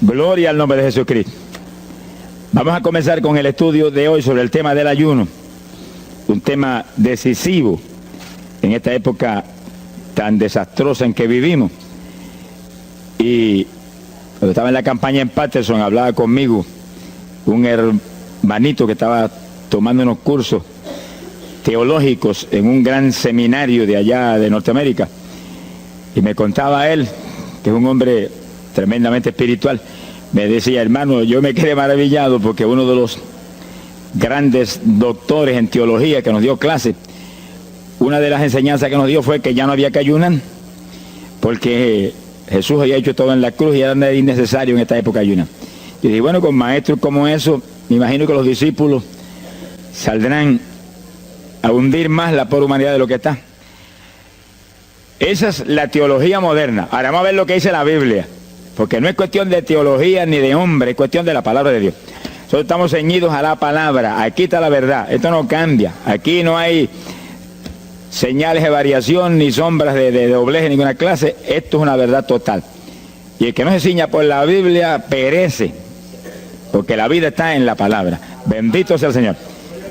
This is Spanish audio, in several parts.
Gloria al nombre de Jesucristo. Vamos a comenzar con el estudio de hoy sobre el tema del ayuno, un tema decisivo en esta época tan desastrosa en que vivimos. Y cuando estaba en la campaña en Patterson, hablaba conmigo un hermanito que estaba tomando unos cursos teológicos en un gran seminario de allá de Norteamérica, y me contaba él, que es un hombre tremendamente espiritual, me decía: hermano, yo me quedé maravillado porque uno de los grandes doctores en teología que nos dio clase, una de las enseñanzas que nos dio fue que ya no había que ayunar, porque Jesús había hecho todo en la cruz y era innecesario en esta época ayunar. Yo dije, bueno, con maestros como eso, me imagino que los discípulos saldrán a hundir más la pobre humanidad de lo que está. Esa es la teología moderna. Ahora vamos a ver lo que dice la Biblia, porque no es cuestión de teología ni de hombre, es cuestión de la palabra de Dios. Nosotros estamos ceñidos a la palabra, aquí está la verdad, esto no cambia, aquí no hay señales de variación ni sombras de doblez de ninguna clase, esto es una verdad total. Y el que no se ciña por la Biblia perece, porque la vida está en la palabra. Bendito sea el Señor.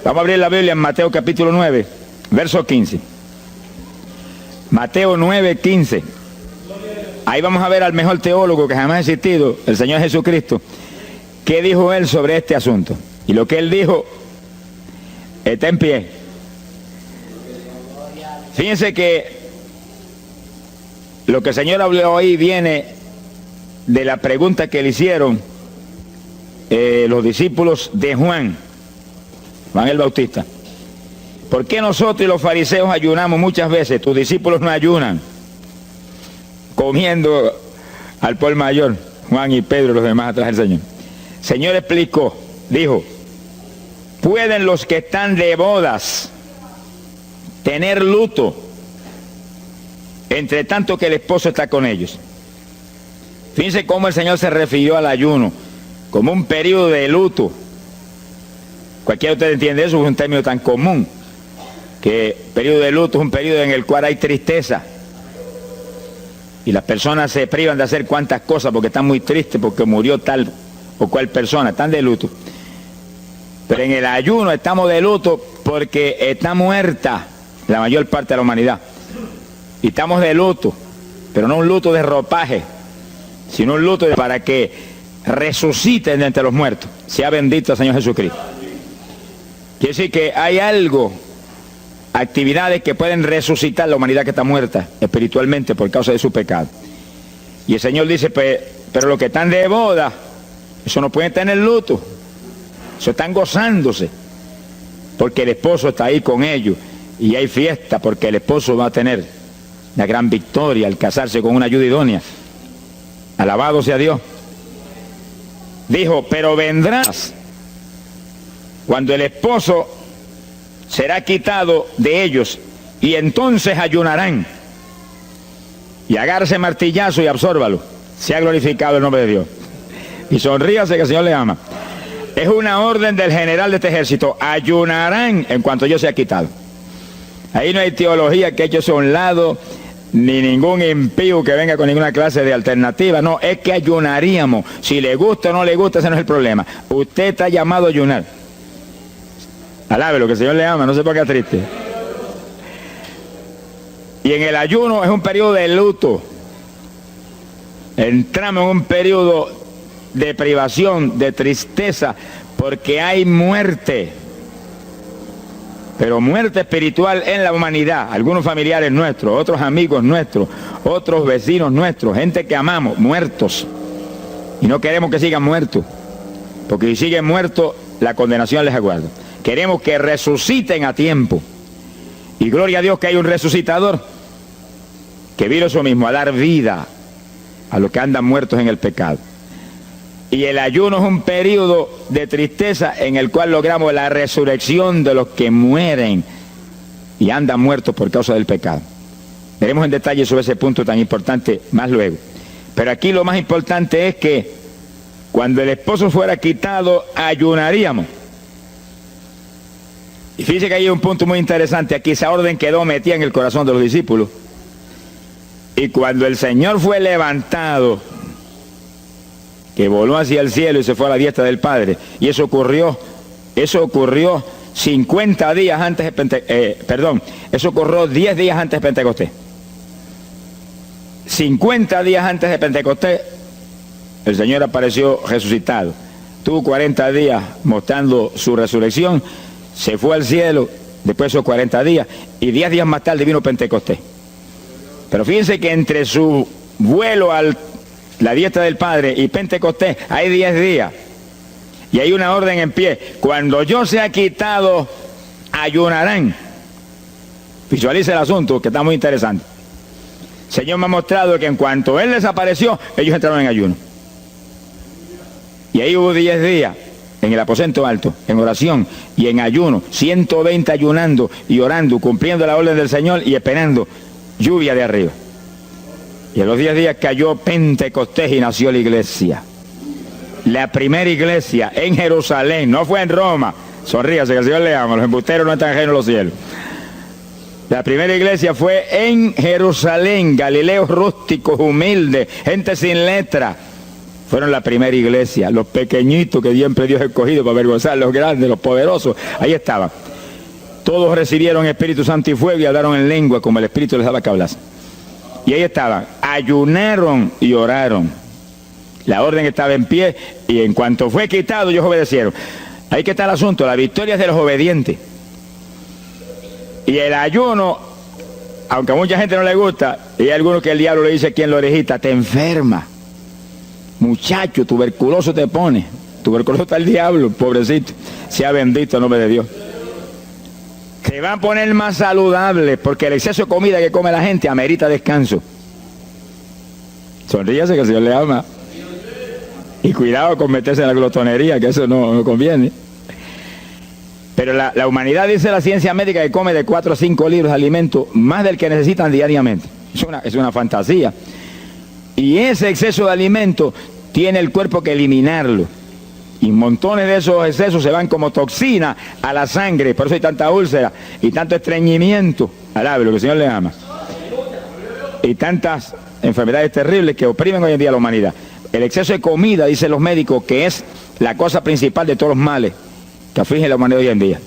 Vamos a abrir la Biblia en Mateo capítulo 9, verso 15. Mateo 9, 15. Ahí vamos a ver al mejor teólogo que jamás ha existido, el Señor Jesucristo. ¿Qué dijo él sobre este asunto? Y lo que él dijo está en pie. Fíjense que lo que el Señor habló hoy viene de la pregunta que le hicieron los discípulos de Juan el Bautista. ¿Por qué nosotros y los fariseos ayunamos muchas veces? Tus discípulos no ayunan, comiendo al por mayor, Juan y Pedro y los demás atrás del Señor. El Señor explicó, dijo: ¿pueden los que están de bodas tener luto entre tanto que el esposo está con ellos? Fíjense cómo el Señor se refirió al ayuno como un periodo de luto. Cualquiera de ustedes entiende eso, es un término tan común, que periodo de luto es un periodo en el cual hay tristeza y las personas se privan de hacer cuantas cosas porque están muy tristes porque murió tal o cual persona, están de luto. Pero en el ayuno estamos de luto porque está muerta la mayor parte de la humanidad, y estamos de luto, pero no un luto de ropaje, sino un luto para que resuciten de entre los muertos. Sea bendito el Señor Jesucristo. Quiere decir que hay algo, actividades que pueden resucitar la humanidad que está muerta espiritualmente por causa de su pecado. Y el Señor dice, pero los que están de boda, eso no pueden tener luto, eso están gozándose, porque el esposo está ahí con ellos, y hay fiesta porque el esposo va a tener la gran victoria al casarse con una ayuda idónea. Alabado sea Dios. Dijo, pero vendrás cuando el esposo será quitado de ellos, y entonces ayunarán. Y agárrese martillazo y absórbalo. Sea glorificado el nombre de Dios. Y sonríase que el Señor le ama. Es una orden del general de este ejército: ayunarán en cuanto yo sea quitado. Ahí no hay teología que eche eso a un lado, ni ningún impío que venga con ninguna clase de alternativa. No, es que ayunaríamos. Si le gusta o no le gusta, ese no es el problema. Usted está llamado a ayunar. Alábelo, que el Señor le ama, no se ponga triste. Y en el ayuno es un periodo de luto. Entramos en un periodo de privación, de tristeza, porque hay muerte. Pero muerte espiritual en la humanidad. Algunos familiares nuestros, otros amigos nuestros, otros vecinos nuestros, gente que amamos, muertos. Y no queremos que sigan muertos, porque si siguen muertos, la condenación les aguarda. Queremos que resuciten a tiempo. Y gloria a Dios que hay un resucitador que vino eso mismo, a dar vida a los que andan muertos en el pecado. Y el ayuno es un periodo de tristeza en el cual logramos la resurrección de los que mueren y andan muertos por causa del pecado. Veremos en detalle sobre ese punto tan importante más luego. Pero aquí lo más importante es que cuando el esposo fuera quitado, ayunaríamos. Y fíjense que hay un punto muy interesante aquí. Esa orden quedó metida en el corazón de los discípulos. Y cuando el Señor fue levantado, que voló hacia el cielo y se fue a la diestra del Padre. Y eso ocurrió 50 días antes de eso ocurrió 10 días antes de Pentecostés. 50 días antes de Pentecostés, el Señor apareció resucitado. Tuvo 40 días mostrando su resurrección, se fue al cielo después de esos 40 días, y 10 días más tarde vino Pentecostés. Pero fíjense que entre su vuelo a la diestra del Padre y Pentecostés hay 10 días. Y hay una orden en pie: cuando yo sea quitado, ayunarán. Visualice el asunto, que está muy interesante. El Señor me ha mostrado que en cuanto Él desapareció, ellos entraron en ayuno. Y ahí hubo 10 días en el aposento alto, en oración y en ayuno, 120 ayunando y orando, cumpliendo la orden del Señor y esperando lluvia de arriba. Y en los 10 días cayó Pentecostés y nació la iglesia. La primera iglesia en Jerusalén, no fue en Roma. Sonríase, que el Señor le ama, los embusteros no están ajenos a los cielos. La primera iglesia fue en Jerusalén, Galileos rústicos, humildes, gente sin letra. Fueron la primera iglesia, los pequeñitos que siempre Dios ha escogido para avergonzar, los grandes, los poderosos, ahí estaban. Todos recibieron Espíritu Santo y fuego y hablaron en lengua como el Espíritu les daba que hablasen. Y ahí estaban, ayunaron y oraron. La orden estaba en pie y en cuanto fue quitado, ellos obedecieron. Ahí que está el asunto, la victoria es de los obedientes. Y el ayuno, aunque a mucha gente no le gusta, y hay algunos que el diablo le dice aquí en la orejita: te enferma. Muchacho, tuberculoso te pone. Tuberculoso está el diablo, pobrecito. Sea bendito el nombre de Dios. Te va a poner más saludable, porque el exceso de comida que come la gente amerita descanso. Sonríase, que el Señor le ama. Y cuidado con meterse en la glotonería, que eso no conviene. Pero la humanidad, dice la ciencia médica, que come de 4 a 5 libras de alimento, más del que necesitan diariamente. Es una fantasía. Y ese exceso de alimento tiene el cuerpo que eliminarlo. Y montones de esos excesos se van como toxina a la sangre. Por eso hay tanta úlcera y tanto estreñimiento. Alabe lo que el Señor le ama. Y tantas enfermedades terribles que oprimen hoy en día a la humanidad. El exceso de comida, dicen los médicos, que es la cosa principal de todos los males que afligen a la humanidad hoy en día.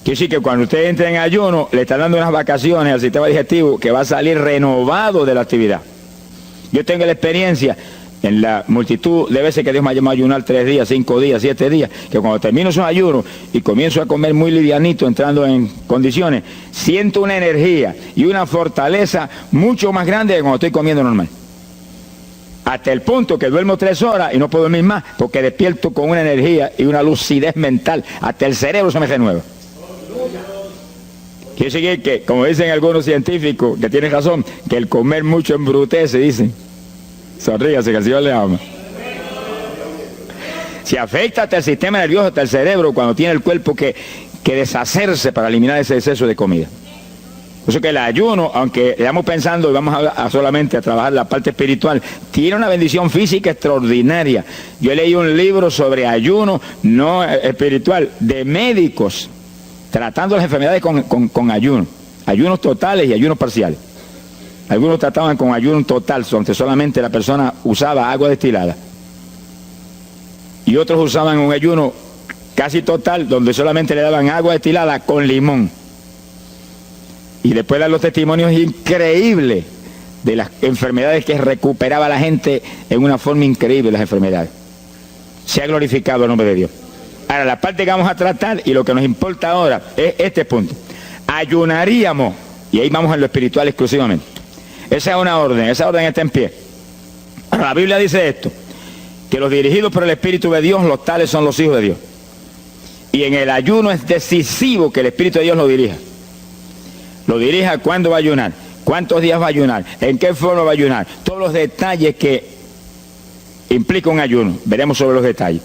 Quiere decir que cuando usted entra en ayuno, le está dando unas vacaciones al sistema digestivo que va a salir renovado de la actividad. Yo tengo la experiencia en la multitud de veces que Dios me ha llamado a ayunar 3 días, 5 días, 7 días, que cuando termino esos ayunos y comienzo a comer muy livianito, entrando en condiciones, siento una energía y una fortaleza mucho más grande que cuando estoy comiendo normal. Hasta el punto que duermo 3 horas y no puedo dormir más, porque despierto con una energía y una lucidez mental. Hasta el cerebro se me renueva. Quiere decir que, como dicen algunos científicos, que tienen razón, que el comer mucho embrutece, dicen. Sonríase, que el Señor le ama. Se afecta hasta el sistema nervioso, hasta el cerebro, cuando tiene el cuerpo que deshacerse para eliminar ese exceso de comida. Por eso que el ayuno, aunque estamos pensando y vamos a solamente a trabajar la parte espiritual, tiene una bendición física extraordinaria. Yo leí un libro sobre ayuno no espiritual, de médicos, tratando las enfermedades con ayuno. Ayunos totales y ayunos parciales. Algunos trataban con ayuno total, donde solamente la persona usaba agua destilada. Y otros usaban un ayuno casi total, donde solamente le daban agua destilada con limón. Y después dan los testimonios increíbles de las enfermedades que recuperaba la gente en una forma increíble, las enfermedades. Se ha glorificado el nombre de Dios. Ahora, la parte que vamos a tratar y lo que nos importa ahora es este punto. Ayunaríamos, y ahí vamos en lo espiritual exclusivamente. Esa es una orden, esa orden está en pie. Ahora, la Biblia dice esto, que los dirigidos por el Espíritu de Dios, los tales son los hijos de Dios. Y en el ayuno es decisivo que el Espíritu de Dios lo dirija. Lo dirija cuándo va a ayunar, cuántos días va a ayunar, en qué forma va a ayunar, todos los detalles que implica un ayuno, veremos sobre los detalles.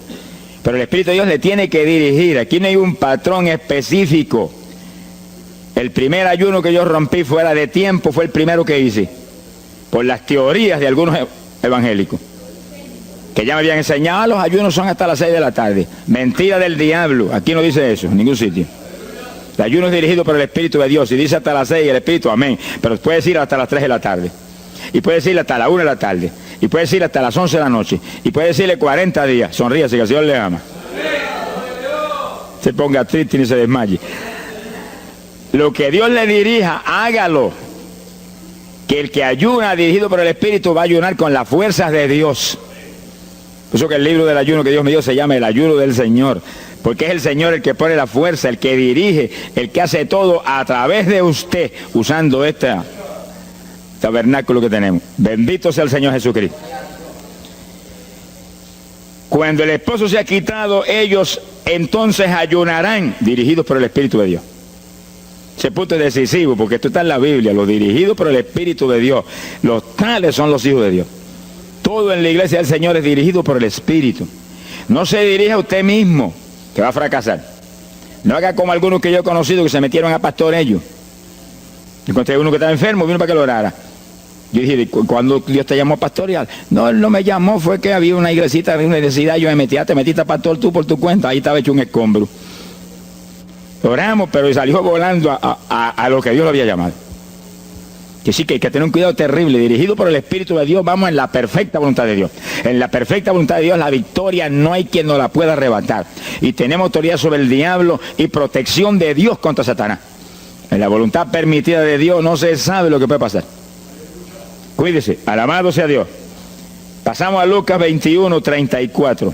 Pero el Espíritu de Dios le tiene que dirigir, aquí no hay un patrón específico. El primer ayuno que yo rompí fuera de tiempo fue el primero que hice, por las teorías de algunos evangélicos, que ya me habían enseñado, los ayunos son hasta las 6 de la tarde. Mentira del diablo, aquí no dice eso, en ningún sitio. El ayuno es dirigido por el Espíritu de Dios, y dice hasta las 6 el Espíritu, amén, pero puede decir hasta las 3 de la tarde, y puede decir hasta la 1 de la tarde, Y puede decirle hasta las 11 de la noche. Y puede decirle 40 días. Sonríase que el Señor le ama. Se ponga triste y ni se desmaye. Lo que Dios le dirija, hágalo. Que el que ayuna dirigido por el Espíritu va a ayunar con las fuerzas de Dios. Por eso que el libro del ayuno que Dios me dio se llama el ayuno del Señor. Porque es el Señor el que pone la fuerza, el que dirige, el que hace todo a través de usted, usando este tabernáculo que tenemos. Bendito sea el Señor Jesucristo. Cuando el esposo se ha quitado, ellos entonces ayunarán, dirigidos por el Espíritu de Dios. Ese punto es decisivo, porque esto está en la Biblia, los dirigidos por el Espíritu de Dios. Los tales son los hijos de Dios. Todo en la iglesia del Señor es dirigido por el Espíritu. No se dirija a usted mismo, que va a fracasar. No haga como algunos que yo he conocido que se metieron a pastor ellos. Encontré uno que estaba enfermo, vino para que lo orara. Yo dije, ¿cuándo Dios te llamó a pastorear? No, él no me llamó, fue que había una iglesita de una necesidad, yo me metí, te metiste a pastor tú por tu cuenta, ahí estaba hecho un escombro. Oramos, pero salió volando a lo que Dios lo había llamado. Que sí, que hay que tener un cuidado terrible. Dirigido por el Espíritu de Dios, vamos en la perfecta voluntad de Dios. En la perfecta voluntad de Dios, la victoria no hay quien nos la pueda arrebatar. Y tenemos autoridad sobre el diablo y protección de Dios contra Satanás. En la voluntad permitida de Dios no se sabe lo que puede pasar. Cuídese, alabado sea Dios. Pasamos a Lucas 21, 34.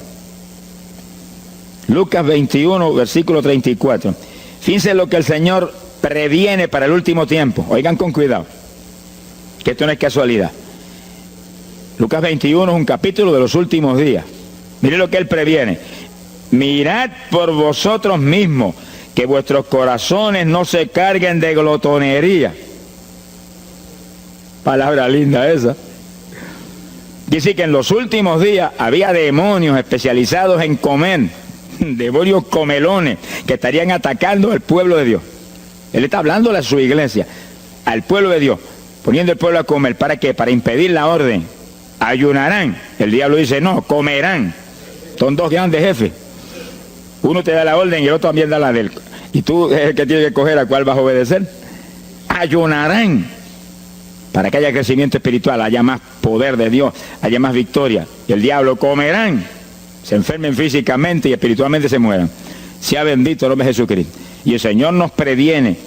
Lucas 21, versículo 34. Fíjense lo que el Señor previene para el último tiempo. Oigan con cuidado, que esto no es casualidad. Lucas 21 es un capítulo de los últimos días. Miren lo que Él previene. Mirad por vosotros mismos, que vuestros corazones no se carguen de glotonería. Palabra linda esa. Dice que en los últimos días había demonios especializados en comer, demonios comelones, que estarían atacando al pueblo de Dios. Él está hablando a su iglesia, al pueblo de Dios, poniendo al pueblo a comer. ¿Para qué? Para impedir la orden. Ayunarán. El diablo dice, no, comerán. Son dos grandes jefes. Uno te da la orden y el otro también da la de él. Y tú es el que tiene que escoger a cuál vas a obedecer. Ayunarán. Para que haya crecimiento espiritual, haya más poder de Dios, haya más victoria. Y el diablo comerán. Se enfermen físicamente y espiritualmente se mueran. Sea bendito el nombre de Jesucristo. Y el Señor nos previene.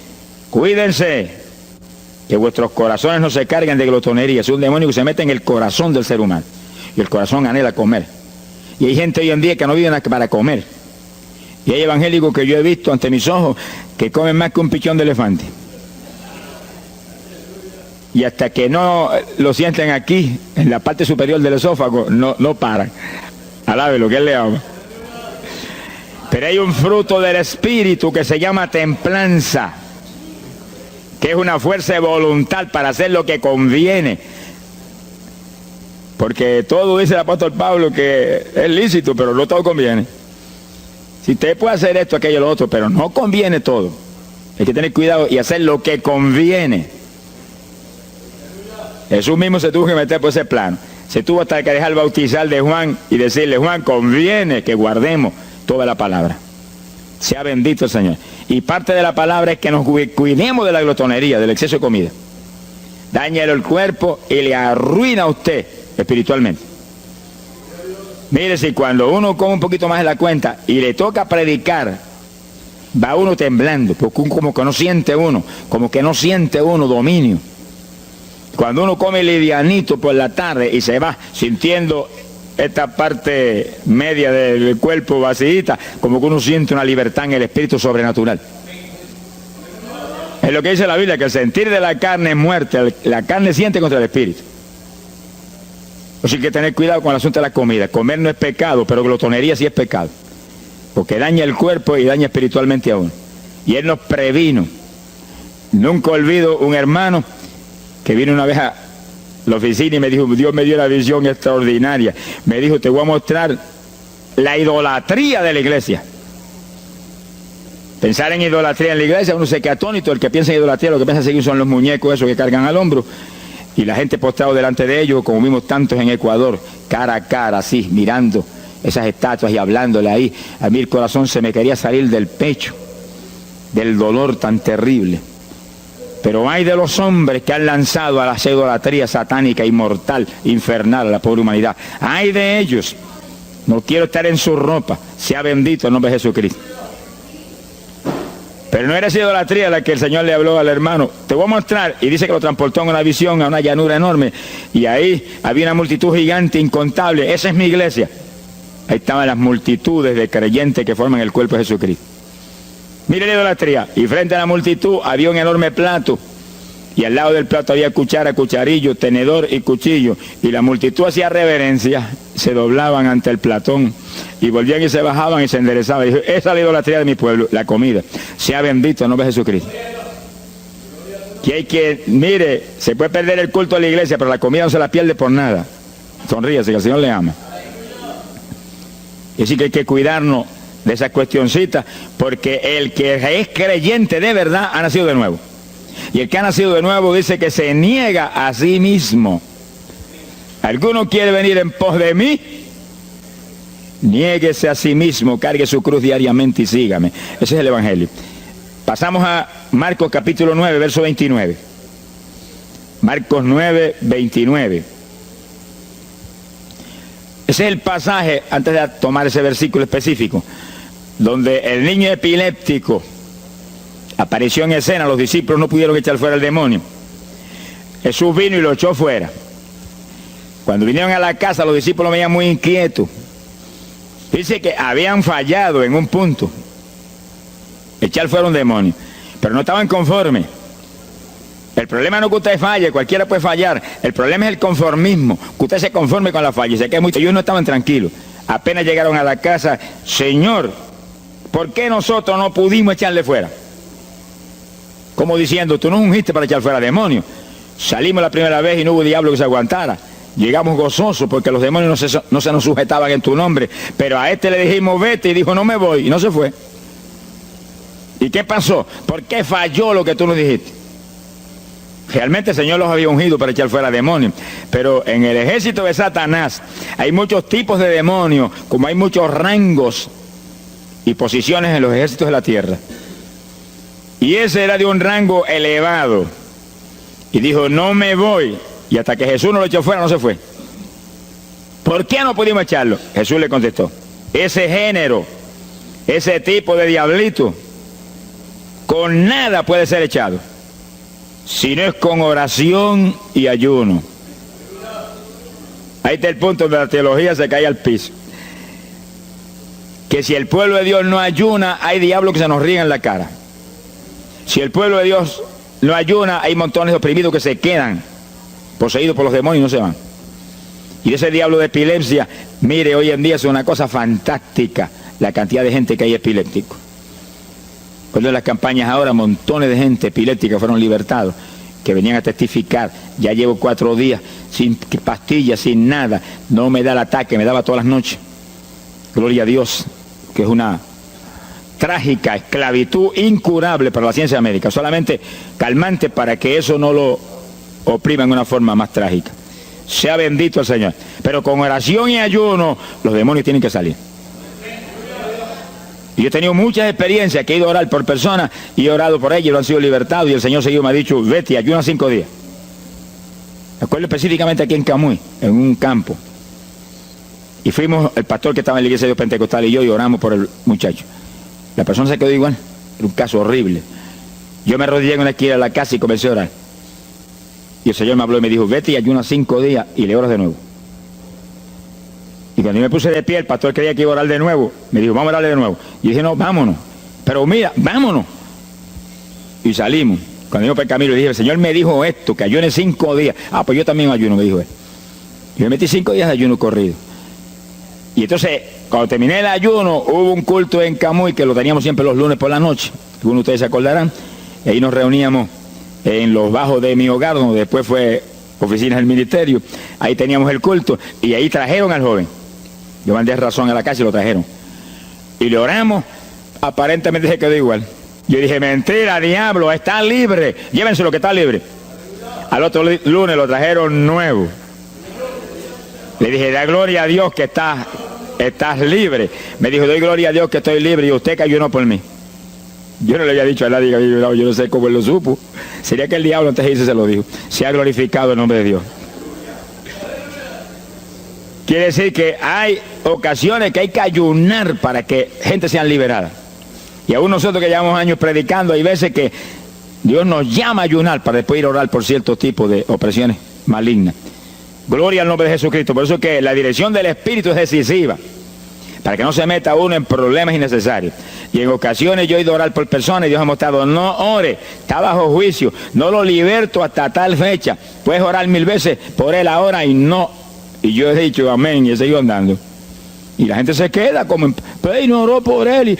Cuídense, que vuestros corazones no se carguen de glotonería. Es un demonio que se mete en el corazón del ser humano. Y el corazón anhela comer. Y hay gente hoy en día que no vive para comer. Y hay evangélicos que yo he visto ante mis ojos que comen más que un pichón de elefante. Y hasta que no lo sienten aquí, en la parte superior del esófago, no paran. Alabe lo que Él le ama. Pero hay un fruto del Espíritu que se llama templanza, que es una fuerza de voluntad para hacer lo que conviene. Porque todo dice el apóstol Pablo que es lícito, pero no todo conviene. Si usted puede hacer esto, aquello, lo otro, pero no conviene todo. Hay que tener cuidado y hacer lo que conviene. Jesús mismo se tuvo que meter por ese plano. Se tuvo hasta que dejar bautizar de Juan y decirle, Juan, conviene que guardemos toda la palabra. Sea bendito el Señor. Y parte de la palabra es que nos cuidemos de la glotonería, del exceso de comida. Dáñale el cuerpo y le arruina a usted espiritualmente. Mire, si cuando uno come un poquito más de la cuenta y le toca predicar, va uno temblando, porque como que no siente uno dominio. Cuando uno come livianito por la tarde y se va sintiendo esta parte media del cuerpo vacíita, como que uno siente una libertad en el espíritu sobrenatural. Es lo que dice la Biblia, que el sentir de la carne es muerte, la carne siente contra el espíritu. Así que hay que tener cuidado con el asunto de la comida. Comer no es pecado, pero glotonería sí es pecado, porque daña el cuerpo y daña espiritualmente a uno. Y Él nos previno. Nunca olvido un hermano que vino una vez a la oficina y me dijo, Dios me dio una visión extraordinaria. Me dijo, te voy a mostrar la idolatría de la iglesia. Pensar en idolatría en la iglesia, uno se queda atónito. El que piensa en idolatría, lo que piensa seguir son los muñecos esos que cargan al hombro. Y la gente postrado delante de ellos, como vimos tantos en Ecuador, cara a cara, así, mirando esas estatuas y hablándole ahí. A mí el corazón se me quería salir del pecho, del dolor tan terrible. Pero hay de los hombres que han lanzado a la idolatría satánica, inmortal, infernal a la pobre humanidad. Hay de ellos. No quiero estar en su ropa. Sea bendito el nombre de Jesucristo. Pero no era esa idolatría la que el Señor le habló al hermano. Te voy a mostrar. Y dice que lo transportó en una visión a una llanura enorme. Y ahí había una multitud gigante, incontable. Esa es mi iglesia. Ahí estaban las multitudes de creyentes que forman el cuerpo de Jesucristo. Mire la idolatría. Y frente a la multitud había un enorme plato. Y al lado del plato había cuchara, cucharillo, tenedor y cuchillo. Y la multitud hacía reverencia. Se doblaban ante el platón. Y volvían y se bajaban y se enderezaban. Y dijo, esa es la idolatría de mi pueblo, la comida. Sea bendito el nombre de Jesucristo. Que hay que, mire, se puede perder el culto de la iglesia, pero la comida no se la pierde por nada. Sonríase, que el Señor le ama. Y así que hay que cuidarnos de esas cuestioncitas, porque el que es creyente de verdad ha nacido de nuevo. Y el que ha nacido de nuevo dice que se niega a sí mismo. ¿Alguno quiere venir en pos de mí? Niéguese a sí mismo, cargue su cruz diariamente y sígame. Ese es el Evangelio. Pasamos a Marcos capítulo 9, verso 29. Marcos 9, 29. Ese es el pasaje, antes de tomar ese versículo específico, donde el niño epiléptico apareció en escena. Los discípulos no pudieron echar fuera al demonio. Jesús vino y lo echó fuera. Cuando vinieron a la casa, los discípulos venían muy inquietos. Dice que habían fallado en un punto, echar fuera un demonio, pero no estaban conformes. El problema no es que usted falle, cualquiera puede fallar. El problema es el conformismo, que usted se conforme con la falla. Se queda muy... Ellos no estaban tranquilos. Apenas llegaron a la casa, Señor, ¿por qué nosotros no pudimos echarle fuera? Como diciendo, tú no ungiste para echar fuera demonios. Salimos la primera vez y no hubo diablo que se aguantara. Llegamos gozosos porque los demonios no se nos sujetaban en tu nombre. Pero a este le dijimos vete y dijo no me voy y no se fue. ¿Y qué pasó? ¿Por qué falló lo que tú nos dijiste? Realmente el Señor los había ungido para echar fuera demonios. Pero en el ejército de Satanás hay muchos tipos de demonios, como hay muchos rangos y posiciones en los ejércitos de la tierra. Y ese era de un rango elevado. Y dijo no me voy. Y hasta que Jesús no lo echó fuera, no se fue. ¿Por qué no pudimos echarlo? Jesús le contestó, ese género, ese tipo de diablito, con nada puede ser echado, si no es con oración y ayuno. Ahí está el punto donde la teología se cae al piso. Que si el pueblo de Dios no ayuna, hay diablos que se nos ríen en la cara. Si el pueblo de Dios no ayuna, hay montones de oprimidos que se quedan poseídos por los demonios y no se van. Y ese diablo de epilepsia, mire, hoy en día es una cosa fantástica la cantidad de gente que hay epiléptico. Cuando en las campañas ahora, montones de gente epiléptica fueron libertados, que venían a testificar. Ya llevo 4 días sin pastillas, sin nada, no me da el ataque, me daba todas las noches. Gloria a Dios, que es una trágica esclavitud incurable para la ciencia médica, solamente calmante para que eso no lo oprima en una forma más trágica. Sea bendito el Señor. Pero con oración y ayuno, los demonios tienen que salir. Y yo he tenido muchas experiencias que he ido a orar por personas y he orado por ellos y lo han sido libertados y el Señor seguido me ha dicho, vete, ayuna 5 días. Me acuerdo específicamente aquí en Camuy, en un campo. Y fuimos, el pastor que estaba en la iglesia de Dios Pentecostal y yo, y oramos por el muchacho. La persona se quedó igual. Era un caso horrible. Yo me arrodillé en una esquina de la casa y comencé a orar. Y el Señor me habló y me dijo, vete y ayuna 5 días y le oras de nuevo. Y cuando yo me puse de pie, el pastor creía que iba a orar de nuevo. Me dijo, vamos a orarle de nuevo. Y yo dije, no, vámonos. Pero mira, vámonos. Y salimos. Cuando yo por el camino le dije, el Señor me dijo esto, que ayune 5 días. Ah, pues yo también ayuno, me dijo él. Y me metí 5 días de ayuno corrido. Y entonces, cuando terminé el ayuno, hubo un culto en Camuy, que lo teníamos siempre los lunes por la noche. Algunos de ustedes se acordarán. Y ahí nos reuníamos en los bajos de mi hogar, donde después fue oficinas del ministerio. Ahí teníamos el culto y ahí trajeron al joven. Yo mandé razón a la casa y lo trajeron. Y le oramos, aparentemente se quedó igual. Yo dije, mentira, diablo, está libre. Llévenselo que está libre. Al otro lunes lo trajeron nuevo. Le dije, da gloria a Dios que estás libre. Me dijo, doy gloria a Dios que estoy libre y usted que ayunó por mí. Yo no le había dicho a nadie que había ayunado, yo no sé cómo él lo supo. Sería que el diablo antes de irse se lo dijo. Se ha glorificado el nombre de Dios. Quiere decir que hay ocasiones que hay que ayunar para que gente sea liberada. Y aún nosotros que llevamos años predicando, hay veces que Dios nos llama a ayunar para después ir a orar por cierto tipo de opresiones malignas. Gloria al nombre de Jesucristo. Por eso es que la dirección del Espíritu es decisiva, para que no se meta uno en problemas innecesarios. Y en ocasiones yo he ido a orar por personas y Dios ha mostrado, no ore, está bajo juicio, no lo liberto hasta tal fecha. Puedes orar 1000 veces por él ahora y no. Y yo he dicho amén y he seguido andando. Y la gente se queda como, pero no oró por él.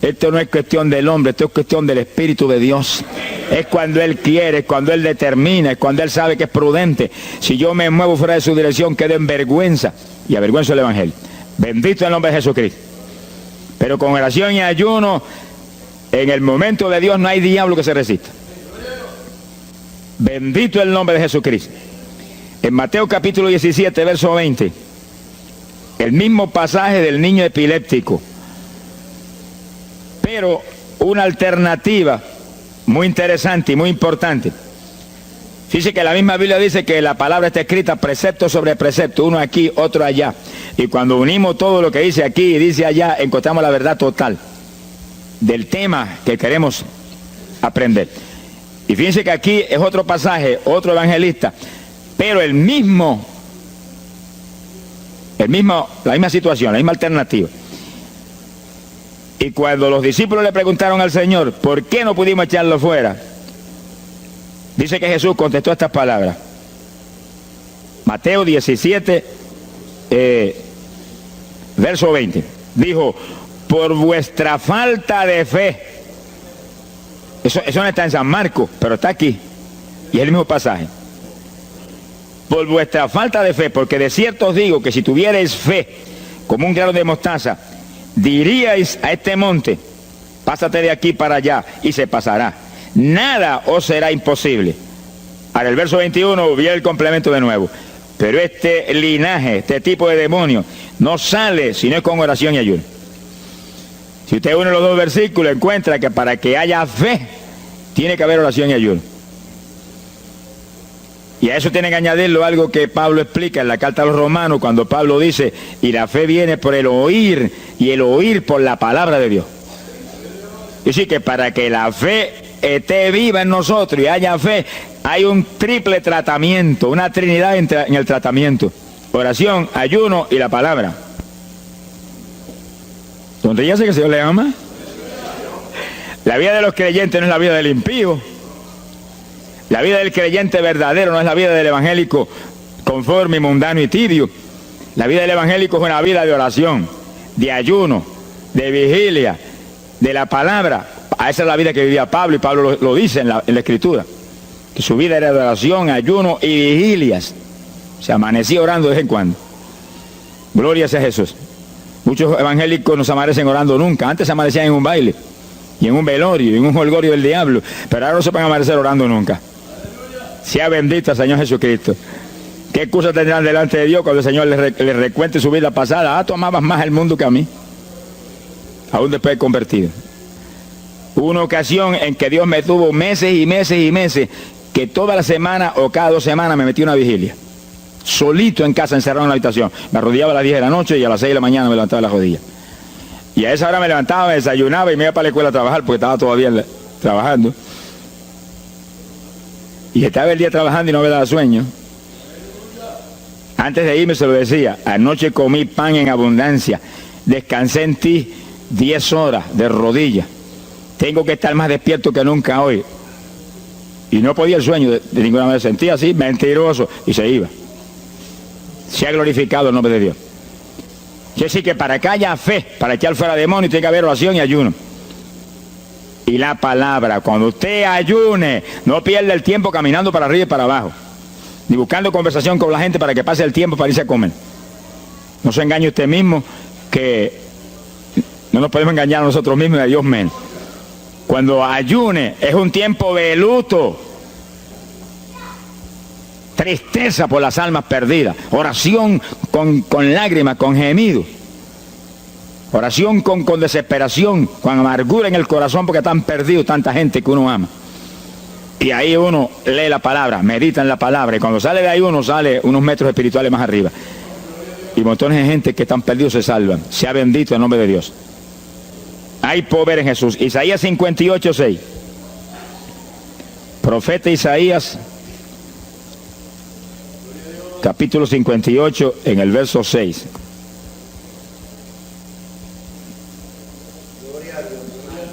Esto no es cuestión del hombre, esto es cuestión del Espíritu de Dios. Es cuando Él quiere, es cuando Él determina, es cuando Él sabe que es prudente. Si yo me muevo fuera de su dirección, quedo en vergüenza y avergüenzo el Evangelio. Bendito el nombre de Jesucristo. Pero con oración y ayuno, en el momento de Dios no hay diablo que se resista. Bendito el nombre de Jesucristo. En Mateo capítulo 17, verso 20, el mismo pasaje del niño epiléptico, pero una alternativa muy interesante y muy importante. Fíjese que la misma Biblia dice que la palabra está escrita precepto sobre precepto, uno aquí, otro allá. Y cuando unimos todo lo que dice aquí y dice allá, encontramos la verdad total del tema que queremos aprender. Y fíjense que aquí es otro pasaje, otro evangelista, pero la misma situación, la misma alternativa. Y cuando los discípulos le preguntaron al Señor, ¿por qué no pudimos echarlo fuera? Dice que Jesús contestó estas palabras. Mateo 17, verso 20. Dijo, por vuestra falta de fe. Eso no está en San Marcos, pero está aquí. Y es el mismo pasaje. Por vuestra falta de fe, porque de cierto os digo que si tuvierais fe como un grano de mostaza, diríais a este monte, pásate de aquí para allá, y se pasará. Nada os será imposible. Ahora el verso 21 viene el complemento de nuevo. Pero este linaje, este tipo de demonio, no sale si no es con oración y ayuno. Si usted une los dos versículos, encuentra que para que haya fe, tiene que haber oración y ayuno. Y a eso tiene que añadirlo algo que Pablo explica en la carta a los Romanos, cuando Pablo dice, y la fe viene por el oír, y el oír por la palabra de Dios. Y sí que para que la fe esté viva en nosotros y haya fe, hay un triple tratamiento, una trinidad en el tratamiento: oración, ayuno y la palabra. Sonríase que el Señor le ama. La vida de los creyentes no es la vida del impío. La vida del creyente verdadero no es la vida del evangélico conforme, mundano y tibio. La vida del evangélico es una vida de oración, de ayuno, de vigilia, de la palabra. Esa es la vida que vivía Pablo, y Pablo lo dice en la Escritura, que su vida era de oración, ayuno y vigilias. Se amanecía orando de vez en cuando. Gloria sea Jesús. Muchos evangélicos no se amanecen orando nunca. Antes se amanecían en un baile, y en un velorio, y en un jolgorio del diablo, pero ahora no se pueden amanecer orando nunca. Sea bendito el Señor Jesucristo. ¿Qué excusa tendrán delante de Dios cuando el Señor les recuente su vida pasada? Ah, tú amabas más el mundo que a mí, aún después de convertido. Hubo una ocasión en que Dios me tuvo meses y meses y meses, que toda la semana o cada 2 semanas me metí una vigilia, solito en casa, encerrado en la habitación. Me arrodillaba a las 10 de la noche y a las 6 de la mañana me levantaba de la rodilla. Y a esa hora me levantaba, me desayunaba y me iba para la escuela a trabajar, porque estaba todavía trabajando. Y estaba el día trabajando y no me daba sueño. Antes de irme se lo decía: anoche comí pan en abundancia, descansé en ti 10 horas de rodillas, tengo que estar más despierto que nunca hoy. Y no podía el sueño de ninguna manera, sentía así, mentiroso, y se iba. Se ha glorificado el nombre de Dios. Quiere decir que para que haya fe, para echar fuera demonios, tiene que haber oración y ayuno. Y la palabra, cuando usted ayune, no pierda el tiempo caminando para arriba y para abajo, ni buscando conversación con la gente para que pase el tiempo para irse a comer. No se engañe usted mismo, que no nos podemos engañar a nosotros mismos y a Dios menos. Cuando ayune es un tiempo de luto, tristeza por las almas perdidas, oración con lágrimas, con gemidos. Oración con desesperación, con amargura en el corazón porque están perdidos tanta gente que uno ama. Y ahí uno lee la palabra, medita en la palabra, y cuando sale de ahí uno sale unos metros espirituales más arriba. Y montones de gente que están perdidos se salvan. Sea bendito el nombre de Dios. Hay poder en Jesús. Isaías 58:6. Profeta Isaías, capítulo 58, en el verso 6.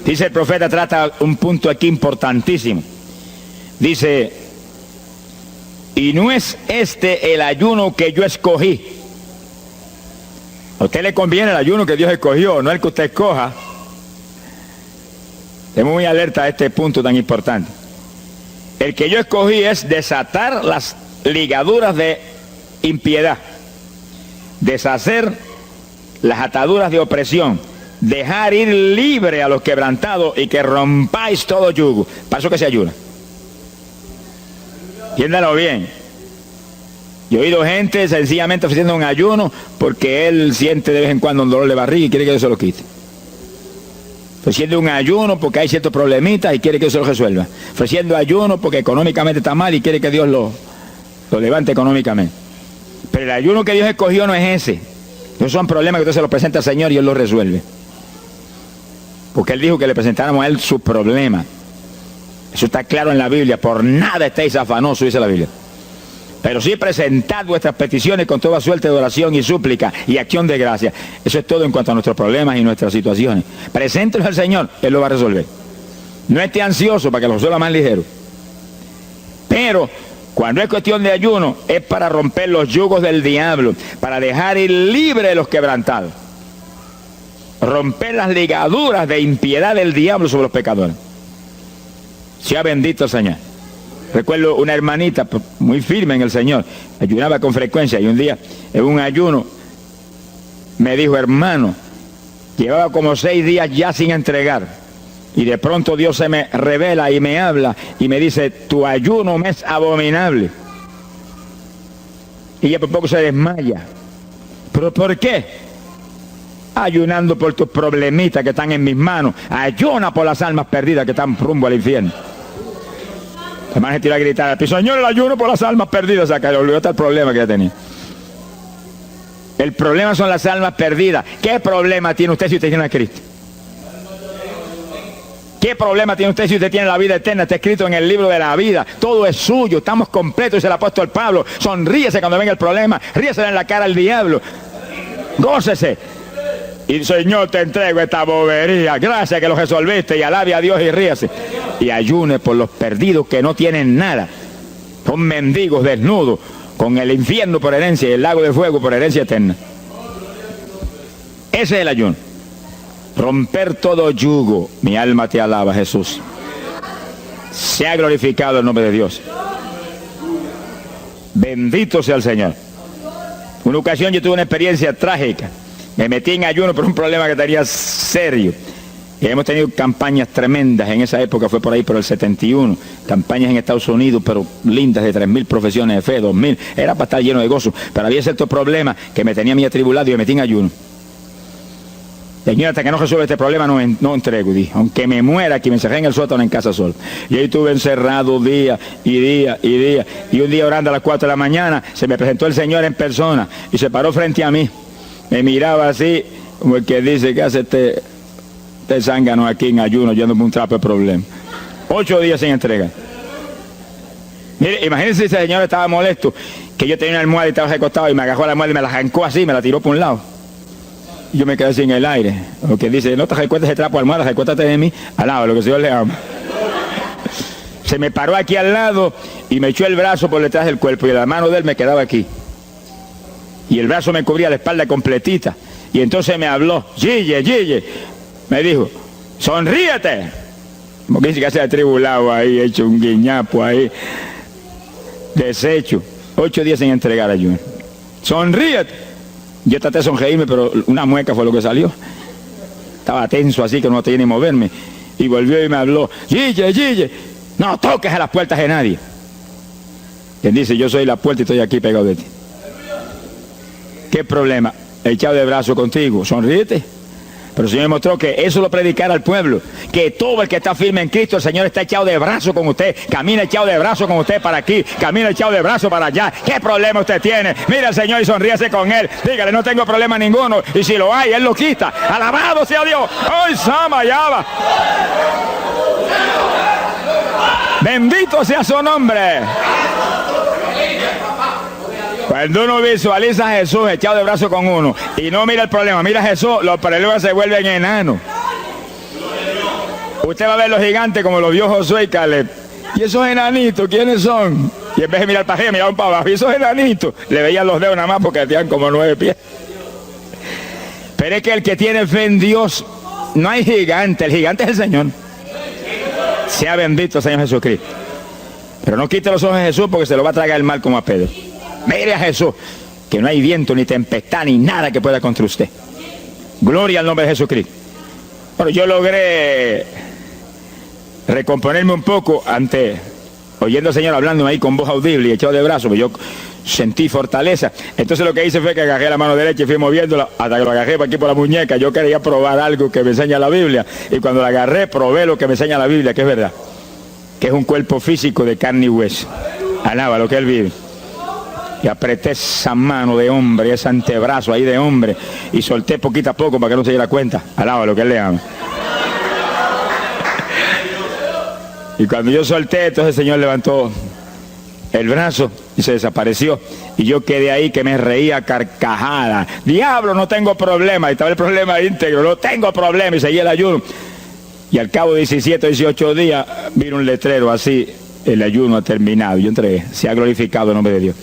Dice el profeta, trata un punto aquí importantísimo. Dice, y no es este el ayuno que yo escogí. A usted le conviene el ayuno que Dios escogió, no el que usted escoja. Estemos muy alerta a este punto tan importante. El que yo escogí es desatar las ligaduras de impiedad, deshacer las ataduras de opresión, dejar ir libre a los quebrantados y que rompáis todo yugo. Para eso que se ayuna. Entiéndalo bien. Yo he oído gente sencillamente ofreciendo un ayuno porque él siente de vez en cuando un dolor de barriga y quiere que Dios se lo quite. Ofreciendo un ayuno porque hay ciertos problemitas y quiere que Dios se lo resuelva. Ofreciendo ayuno porque económicamente está mal y quiere que Dios lo levante económicamente. Pero el ayuno que Dios escogió no es ese. Esos son problemas que usted se los presenta al Señor y Él los resuelve. Porque Él dijo que le presentáramos a Él sus problemas. Eso está claro en la Biblia. Por nada estéis afanosos, dice la Biblia. Pero sí presentad vuestras peticiones con toda suerte de oración y súplica y acción de gracia. Eso es todo en cuanto a nuestros problemas y nuestras situaciones. Preséntelos al Señor, Él lo va a resolver. No esté ansioso para que lo resuelva más ligero. Pero cuando es cuestión de ayuno, es para romper los yugos del diablo, para dejar ir libre de los quebrantados. Romper las ligaduras de impiedad del diablo sobre los pecadores. Sea bendito el Señor. Recuerdo una hermanita muy firme en el Señor, ayunaba con frecuencia y un día en un ayuno me dijo, hermano, llevaba como 6 días ya sin entregar y de pronto Dios se me revela y me habla y me dice, tu ayuno me es abominable. Y ella por poco se desmaya. ¿Pero por qué? Ayunando por tus problemitas que están en mis manos. Ayuna por las almas perdidas que están rumbo al infierno. La hermana se tiró a gritar, Señor, el ayuno por las almas perdidas. O sea, que le olvidó hasta el problema que ya tenía. El problema son las almas perdidas. ¿Qué problema tiene usted si usted tiene a Cristo? ¿Qué problema tiene usted si usted tiene la vida eterna? Está escrito en el libro de la vida. Todo es suyo, estamos completos, dice el apóstol Pablo. Sonríese cuando venga el problema, ríese en la cara al diablo. Gócese. Y Señor, te entrego esta bobería. Gracias que lo resolviste y alabe a Dios y ríase. Y ayune por los perdidos que no tienen nada. Son mendigos desnudos, con el infierno por herencia y el lago de fuego por herencia eterna. Ese es el ayuno. Romper todo yugo. Mi alma te alaba, Jesús. Sea glorificado el nombre de Dios. Bendito sea el Señor. Una ocasión yo tuve una experiencia trágica. Me metí en ayuno por un problema que tenía serio. Y hemos tenido campañas tremendas. En esa época fue por ahí, por el 71. Campañas en Estados Unidos, pero lindas, de 3.000 profesiones de fe, 2.000. Era para estar lleno de gozo. Pero había ciertos problemas que me tenía a mí atribulado y me metí en ayuno. Señor, hasta que no resuelva este problema no entrego. Dije, aunque me muera aquí, me encerré en el sótano en casa solo. Y ahí estuve encerrado día y día y día. Y un día orando a las 4 de la mañana, se me presentó el Señor en persona y se paró frente a mí. Me miraba así, como el que dice, ¿qué hace este zángano aquí en ayuno, yéndome un trapo de problema? 8 días sin entrega. Mire, imagínense si ese señor estaba molesto, que yo tenía una almohada y estaba recostado y me agarró la almohada y me la arrancó así, me la tiró por un lado. Y yo me quedé sin el aire. Lo que dice, no te recuerdes ese trapo de almohada, recuéstate de mí, al lado, lo que el Señor le ama. Se me paró aquí al lado y me echó el brazo por detrás del cuerpo y la mano de él me quedaba aquí. Y el brazo me cubría la espalda completita. Y entonces me habló, Gille, me dijo, sonríete. Como que dice que se ha atribulado ahí, hecho un guiñapo ahí, deshecho. 8 días sin entregar ayuno. Sonríete. Yo traté de sonreírme, pero una mueca fue lo que salió. Estaba tenso así que no tenía ni moverme. Y volvió y me habló, Gille, no toques a las puertas de nadie. Quien dice, yo soy la puerta y estoy aquí pegado de ti. ¿Qué problema? Echado de brazo contigo, sonríete. Pero el Señor me mostró que eso lo predicara al pueblo, que todo el que está firme en Cristo, el Señor está echado de brazo con usted, camina echado de brazo con usted para aquí, camina echado de brazo para allá. ¿Qué problema usted tiene? Mira al Señor y sonríase con Él, dígale, no tengo problema ninguno, y si lo hay, Él lo quita. Alabado sea Dios. ¡Ay, Sama, Yaba! Bendito sea su nombre. Cuando uno visualiza a Jesús echado de brazo con uno y no mira el problema, mira a Jesús, los problemas se vuelven enanos. Usted va a ver los gigantes como los vio Josué y Caleb. ¿Y esos enanitos quiénes son? Y en vez de mirar para arriba, miraban para abajo. ¿Y esos enanitos? Le veían los dedos nada más porque tenían como 9 pies. Pero es que el que tiene fe en Dios, no hay gigante, el gigante es el Señor. Sea bendito el Señor Jesucristo. Pero no quite los ojos de Jesús porque se lo va a tragar el mal como a Pedro. Mire a Jesús, que no hay viento, ni tempestad, ni nada que pueda contra usted. Gloria al nombre de Jesucristo. Bueno, yo logré recomponerme un poco oyendo al Señor hablando ahí con voz audible y echado de brazos, pero yo sentí fortaleza. Entonces lo que hice fue que agarré la mano derecha y fui moviéndola hasta que lo agarré por aquí por la muñeca. Yo quería probar algo que me enseña la Biblia, y cuando la agarré probé lo que me enseña la Biblia, que es verdad, que es un cuerpo físico de carne y hueso. Alaba lo que Él vive. Y apreté esa mano de hombre, ese antebrazo ahí de hombre, y solté poquito a poco para que no se diera cuenta. Alaba lo que Él le ama. Y cuando yo solté, entonces el Señor levantó el brazo y se desapareció. Y yo quedé ahí que me reía carcajada. Diablo, no tengo problema. Y estaba el problema íntegro, no tengo problema. Y seguí el ayuno. Y al cabo de 17 o 18 días, vino un letrero así: el ayuno ha terminado. Yo entregué, se ha glorificado el nombre de Dios.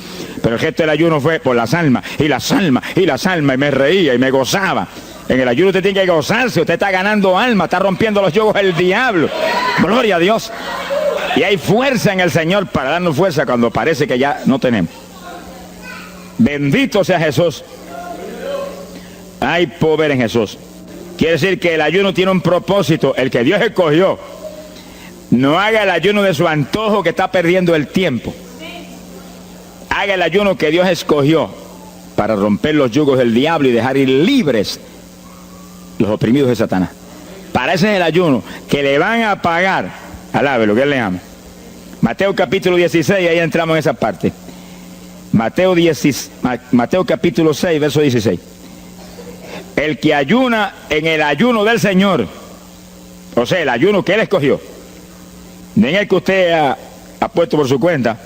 Pero el gesto del ayuno fue por las almas, y las almas, y las almas, y me reía y me gozaba. En el ayuno usted tiene que gozarse, usted está ganando alma, está rompiendo los yugos del diablo. Gloria a Dios. Y hay fuerza en el Señor para darnos fuerza cuando parece que ya no tenemos. Bendito sea Jesús. Hay poder en Jesús. Quiere decir que el ayuno tiene un propósito, el que Dios escogió. No haga el ayuno de su antojo, que está perdiendo el tiempo. Haga el ayuno que Dios escogió para romper los yugos del diablo y dejar ir libres los oprimidos de Satanás. Para ese es el ayuno que le van a pagar. Alabe lo que Él le ama. Mateo capítulo 16, ahí entramos en esa parte. Mateo capítulo 6, verso 16. El que ayuna en el ayuno del Señor, o sea, el ayuno que Él escogió, no en el que usted ha puesto por su cuenta,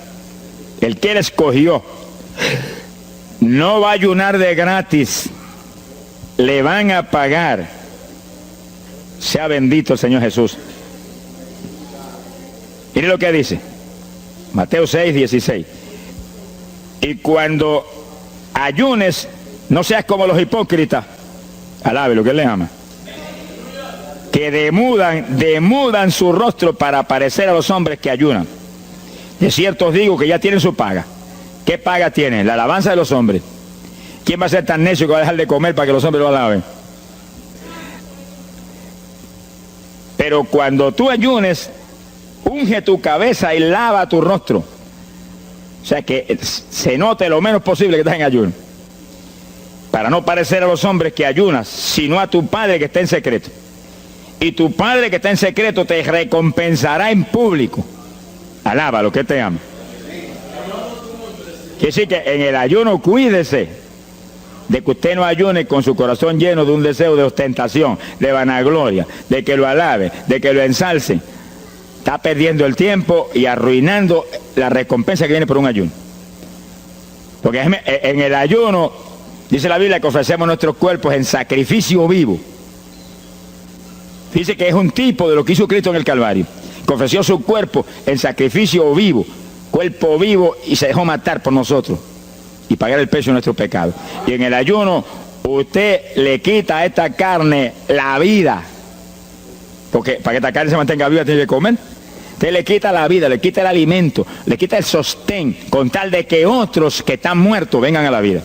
el que Él escogió, no va a ayunar de gratis, le van a pagar. Sea bendito el Señor Jesús. Mire lo que dice Mateo 6, 16. Y cuando ayunes, no seas como los hipócritas. Alabe lo que Él le ama, que demudan su rostro para parecer a los hombres que ayunan. De cierto os digo que ya tienen su paga. ¿Qué paga tienen? La alabanza de los hombres. ¿Quién va a ser tan necio que va a dejar de comer para que los hombres lo alaben? Pero cuando tú ayunes, unge tu cabeza y lava tu rostro. O sea, que se note lo menos posible que estás en ayuno, para no parecer a los hombres que ayunas, sino a tu Padre que está en secreto. Y tu Padre que está en secreto te recompensará en público. Alaba lo que te ama. Quiere decir que en el ayuno cuídese de que usted no ayune con su corazón lleno de un deseo de ostentación, de vanagloria, de que lo alabe, de que lo ensalce. Está perdiendo el tiempo y arruinando la recompensa que viene por un ayuno. Porque en el ayuno, dice la Biblia, que ofrecemos nuestros cuerpos en sacrificio vivo. Dice que es un tipo de lo que hizo Cristo en el Calvario, que ofreció su cuerpo en sacrificio vivo, cuerpo vivo, y se dejó matar por nosotros y pagar el precio de nuestro pecado. Y en el ayuno usted le quita a esta carne la vida, porque para que esta carne se mantenga viva tiene que comer. Usted le quita la vida, le quita el alimento, le quita el sostén, con tal de que otros que están muertos vengan a la vida.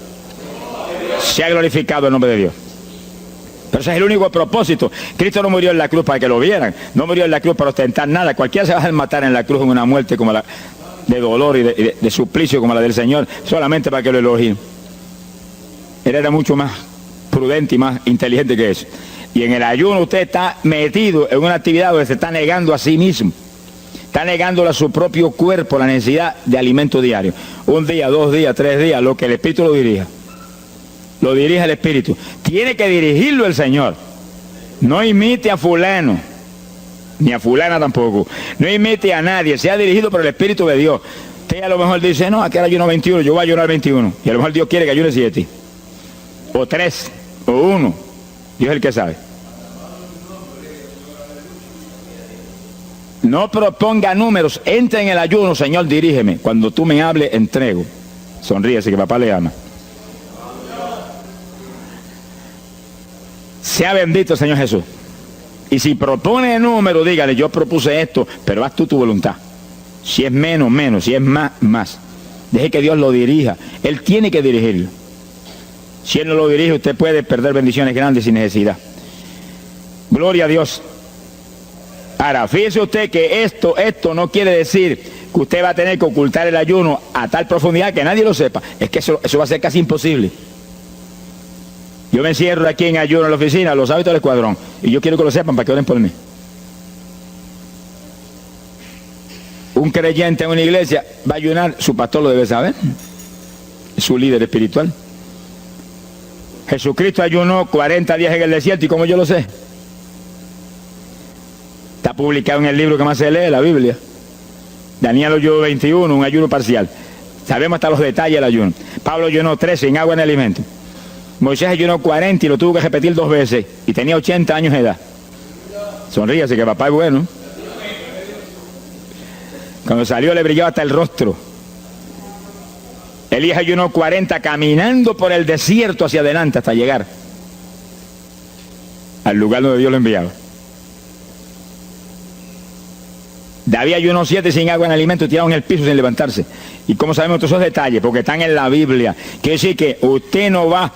Se ha glorificado el nombre de Dios. Pero ese es el único propósito. Cristo no murió en la cruz para que lo vieran, no murió en la cruz para ostentar nada. Cualquiera se va a matar en la cruz en una muerte como la de dolor y de suplicio como la del Señor, solamente para que lo elogien. Él era mucho más prudente y más inteligente que eso. Y en el ayuno usted está metido en una actividad donde se está negando a sí mismo. Está negándole a su propio cuerpo la necesidad de alimento diario. Un día, 2 días, 3 días, lo que el Espíritu lo dirija. Lo dirige el Espíritu. Tiene que dirigirlo el Señor. No imite a fulano, ni a fulana tampoco. No imite a nadie. Sea dirigido por el Espíritu de Dios. Usted a lo mejor dice, no, aquí era ayuno 21, yo voy a ayunar 21. Y a lo mejor Dios quiere que ayune 7. O 3, o 1. Dios es el que sabe. No proponga números, entre en el ayuno, Señor, dirígeme. Cuando tú me hables, entrego. Sonríese que papá le ama. Sea bendito, Señor Jesús. Y si propone número, dígale, yo propuse esto, pero haz tú tu voluntad. Si es menos, menos. Si es más, más. Deje que Dios lo dirija. Él tiene que dirigirlo. Si Él no lo dirige, usted puede perder bendiciones grandes sin necesidad. Gloria a Dios. Ahora, fíjese usted que esto no quiere decir que usted va a tener que ocultar el ayuno a tal profundidad que nadie lo sepa. Es que eso va a ser casi imposible. Yo me encierro aquí en ayuno en la oficina, los hábitos del escuadrón, y yo quiero que lo sepan para que oren por mí. Un creyente en una iglesia va a ayunar, su pastor lo debe saber, es su líder espiritual. Jesucristo ayunó 40 días en el desierto, ¿y cómo yo lo sé? Está publicado en el libro que más se lee, la Biblia. Daniel ayunó 21, un ayuno parcial. Sabemos hasta los detalles del ayuno. Pablo ayunó 13, sin agua ni alimento. Moisés ayunó 40 y lo tuvo que repetir 2 veces. Y tenía 80 años de edad. Sonríase que papá es bueno. Cuando salió le brillaba hasta el rostro. Elías ayunó 40 caminando por el desierto hacia adelante hasta llegar al lugar donde Dios lo enviaba. David ayunó 7 sin agua ni alimento, tirado en el piso sin levantarse. ¿Y cómo sabemos todos esos detalles? Porque están en la Biblia. Quiere decir que usted no va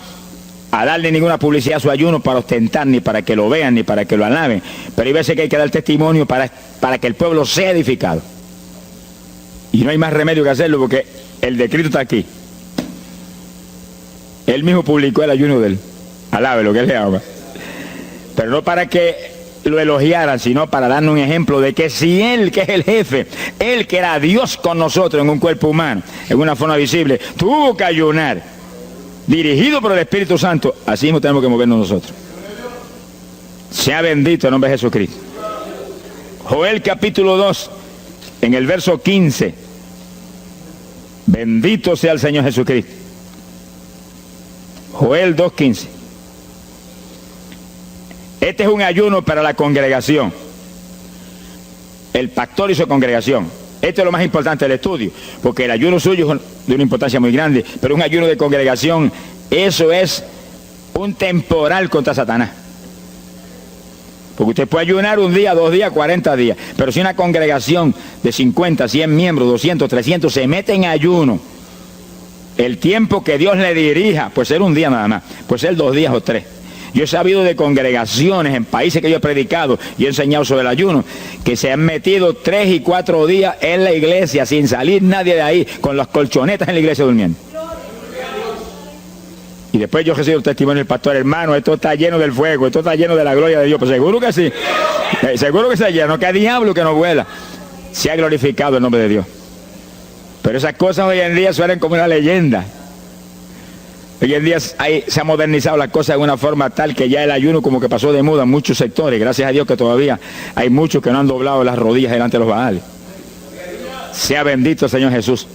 a darle ninguna publicidad a su ayuno para ostentar, ni para que lo vean, ni para que lo alaben. Pero hay veces que hay que dar testimonio para que el pueblo sea edificado. Y no hay más remedio que hacerlo porque el decreto está aquí. Él mismo publicó el ayuno de él. Alabe lo que él le ama. Pero no para que lo elogiaran, sino para darnos un ejemplo de que si Él, que es el jefe, Él que era Dios con nosotros en un cuerpo humano, en una forma visible, tuvo que ayunar, dirigido por el Espíritu Santo, así mismo tenemos que movernos nosotros. Sea bendito el nombre de Jesucristo. Joel capítulo 2, en el verso 15. Bendito sea el Señor Jesucristo. Joel 2:15. Este es un ayuno para la congregación. El pastor y su congregación. Esto es lo más importante del estudio, porque el ayuno suyo es de una importancia muy grande, pero un ayuno de congregación, eso es un temporal contra Satanás. Porque usted puede ayunar 1 día, 2 días, 40 días, pero si una congregación de 50, 100 miembros, 200, 300 se mete en ayuno, el tiempo que Dios le dirija, puede ser 1 día nada más, puede ser 2 días o 3. Yo he sabido de congregaciones en países que yo he predicado y he enseñado sobre el ayuno, que se han metido 3 y 4 días en la iglesia sin salir nadie de ahí, con las colchonetas en la iglesia durmiendo. Y después yo recibo el testimonio del pastor, hermano, esto está lleno del fuego, esto está lleno de la gloria de Dios. Pues seguro que sí, seguro que está lleno, que hay diablo que no vuela. Se ha glorificado el nombre de Dios. Pero esas cosas hoy en día suenan como una leyenda. Hoy en día se ha modernizado la cosa de una forma tal que ya el ayuno como que pasó de moda en muchos sectores. Gracias a Dios que todavía hay muchos que no han doblado las rodillas delante de los Baales. Sea bendito el Señor Jesús.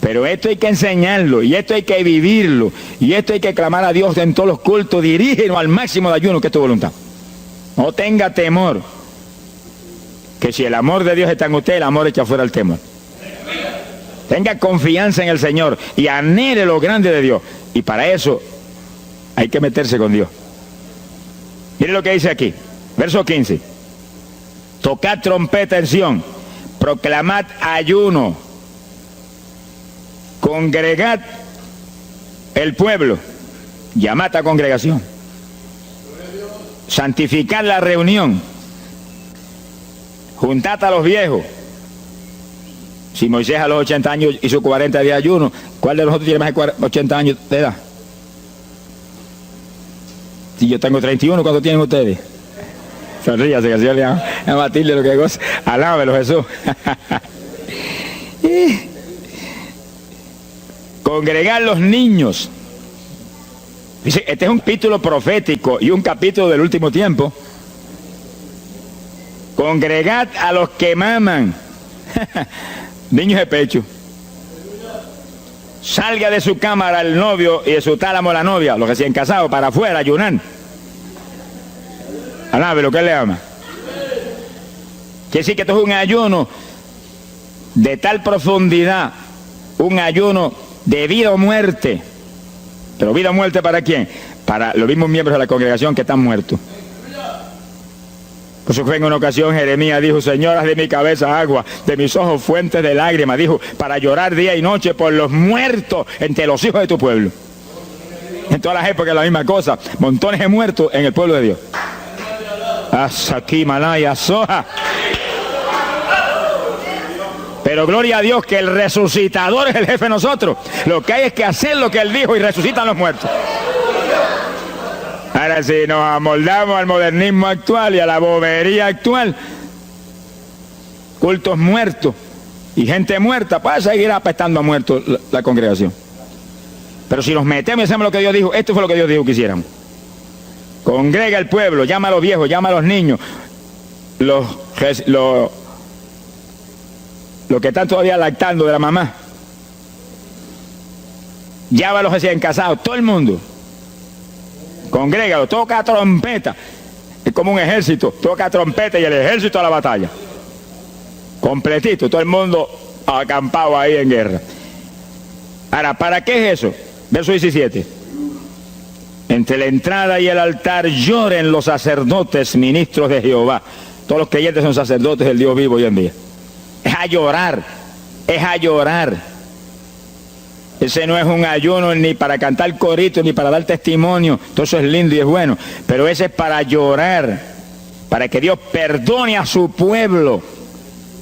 Pero esto hay que enseñarlo, y esto hay que vivirlo, y esto hay que clamar a Dios en todos los cultos. Dirígenos al máximo de ayuno, que es tu voluntad. No tenga temor, que si el amor de Dios está en usted, el amor echa fuera el temor. Tenga confianza en el Señor y anhele lo grande de Dios. Y para eso hay que meterse con Dios. Mire lo que dice aquí, verso 15. Tocad trompeta en Sión, proclamad ayuno, congregad el pueblo, llamad a congregación, santificad la reunión, juntad a los viejos. Si Moisés a los 80 años hizo 40 días de ayuno, ¿cuál de nosotros tiene más de 80 años de edad? Y yo tengo 31, ¿cuánto tienen ustedes? Sonríase, que el Señor le ama a Matilde lo que goza. Alábelo, Jesús. Congregar los niños. Dice, este es un capítulo profético y un capítulo del último tiempo. Congregad a los que maman. Niños de pecho. Salga de su cámara el novio y de su tálamo la novia, los recién casados, para afuera, ayunar. Alábelo, que él le ama. Quiere decir que esto es un ayuno de tal profundidad, un ayuno de vida o muerte. Pero vida o muerte, ¿para quién? Para los mismos miembros de la congregación que están muertos. Por eso fue en una ocasión Jeremías dijo, Señor, haz de mi cabeza agua, de mis ojos fuentes de lágrimas, dijo, para llorar día y noche por los muertos entre los hijos de tu pueblo. En todas las épocas la misma cosa, montones de muertos en el pueblo de Dios. Asaki Malaya Soja. Pero gloria a Dios que el resucitador es el jefe de nosotros. Lo que hay es que hacer lo que Él dijo y resucitan los muertos. Ahora si nos amoldamos al modernismo actual y a la bobería actual, cultos muertos y gente muerta, puede seguir apestando a muertos la congregación. Pero si nos metemos y hacemos lo que Dios dijo, esto fue lo que Dios dijo que hiciéramos. Congrega al pueblo, llama a los viejos, llama a los niños, los que están todavía lactando de la mamá. Llama a los recién casados, todo el mundo. Congrégalo, toca trompeta. Es como un ejército, toca trompeta y el ejército a la batalla. Completito, todo el mundo acampado ahí en guerra. Ahora, ¿para qué es eso? Verso 17. Entre la entrada y el altar lloren los sacerdotes, ministros de Jehová. Todos los creyentes son sacerdotes del Dios vivo hoy en día. Es a llorar, es a llorar. Ese no es un ayuno ni para cantar corito, ni para dar testimonio. Todo eso es lindo y es bueno. Pero ese es para llorar, para que Dios perdone a su pueblo.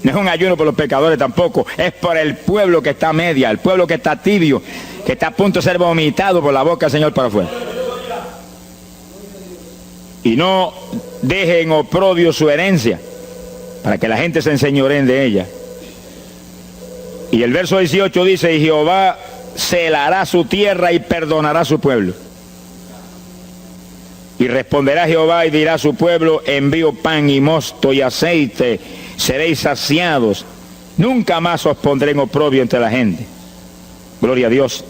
No es un ayuno por los pecadores tampoco. Es por el pueblo que está a media, el pueblo que está tibio, que está a punto de ser vomitado por la boca del Señor para afuera. Y no dejen oprobio su herencia, para que la gente se enseñoreen de ella. Y el verso 18 dice, y Jehová celará su tierra y perdonará a su pueblo. Y responderá Jehová y dirá a su pueblo, envío pan y mosto y aceite, seréis saciados. Nunca más os pondré en oprobio entre la gente. Gloria a Dios.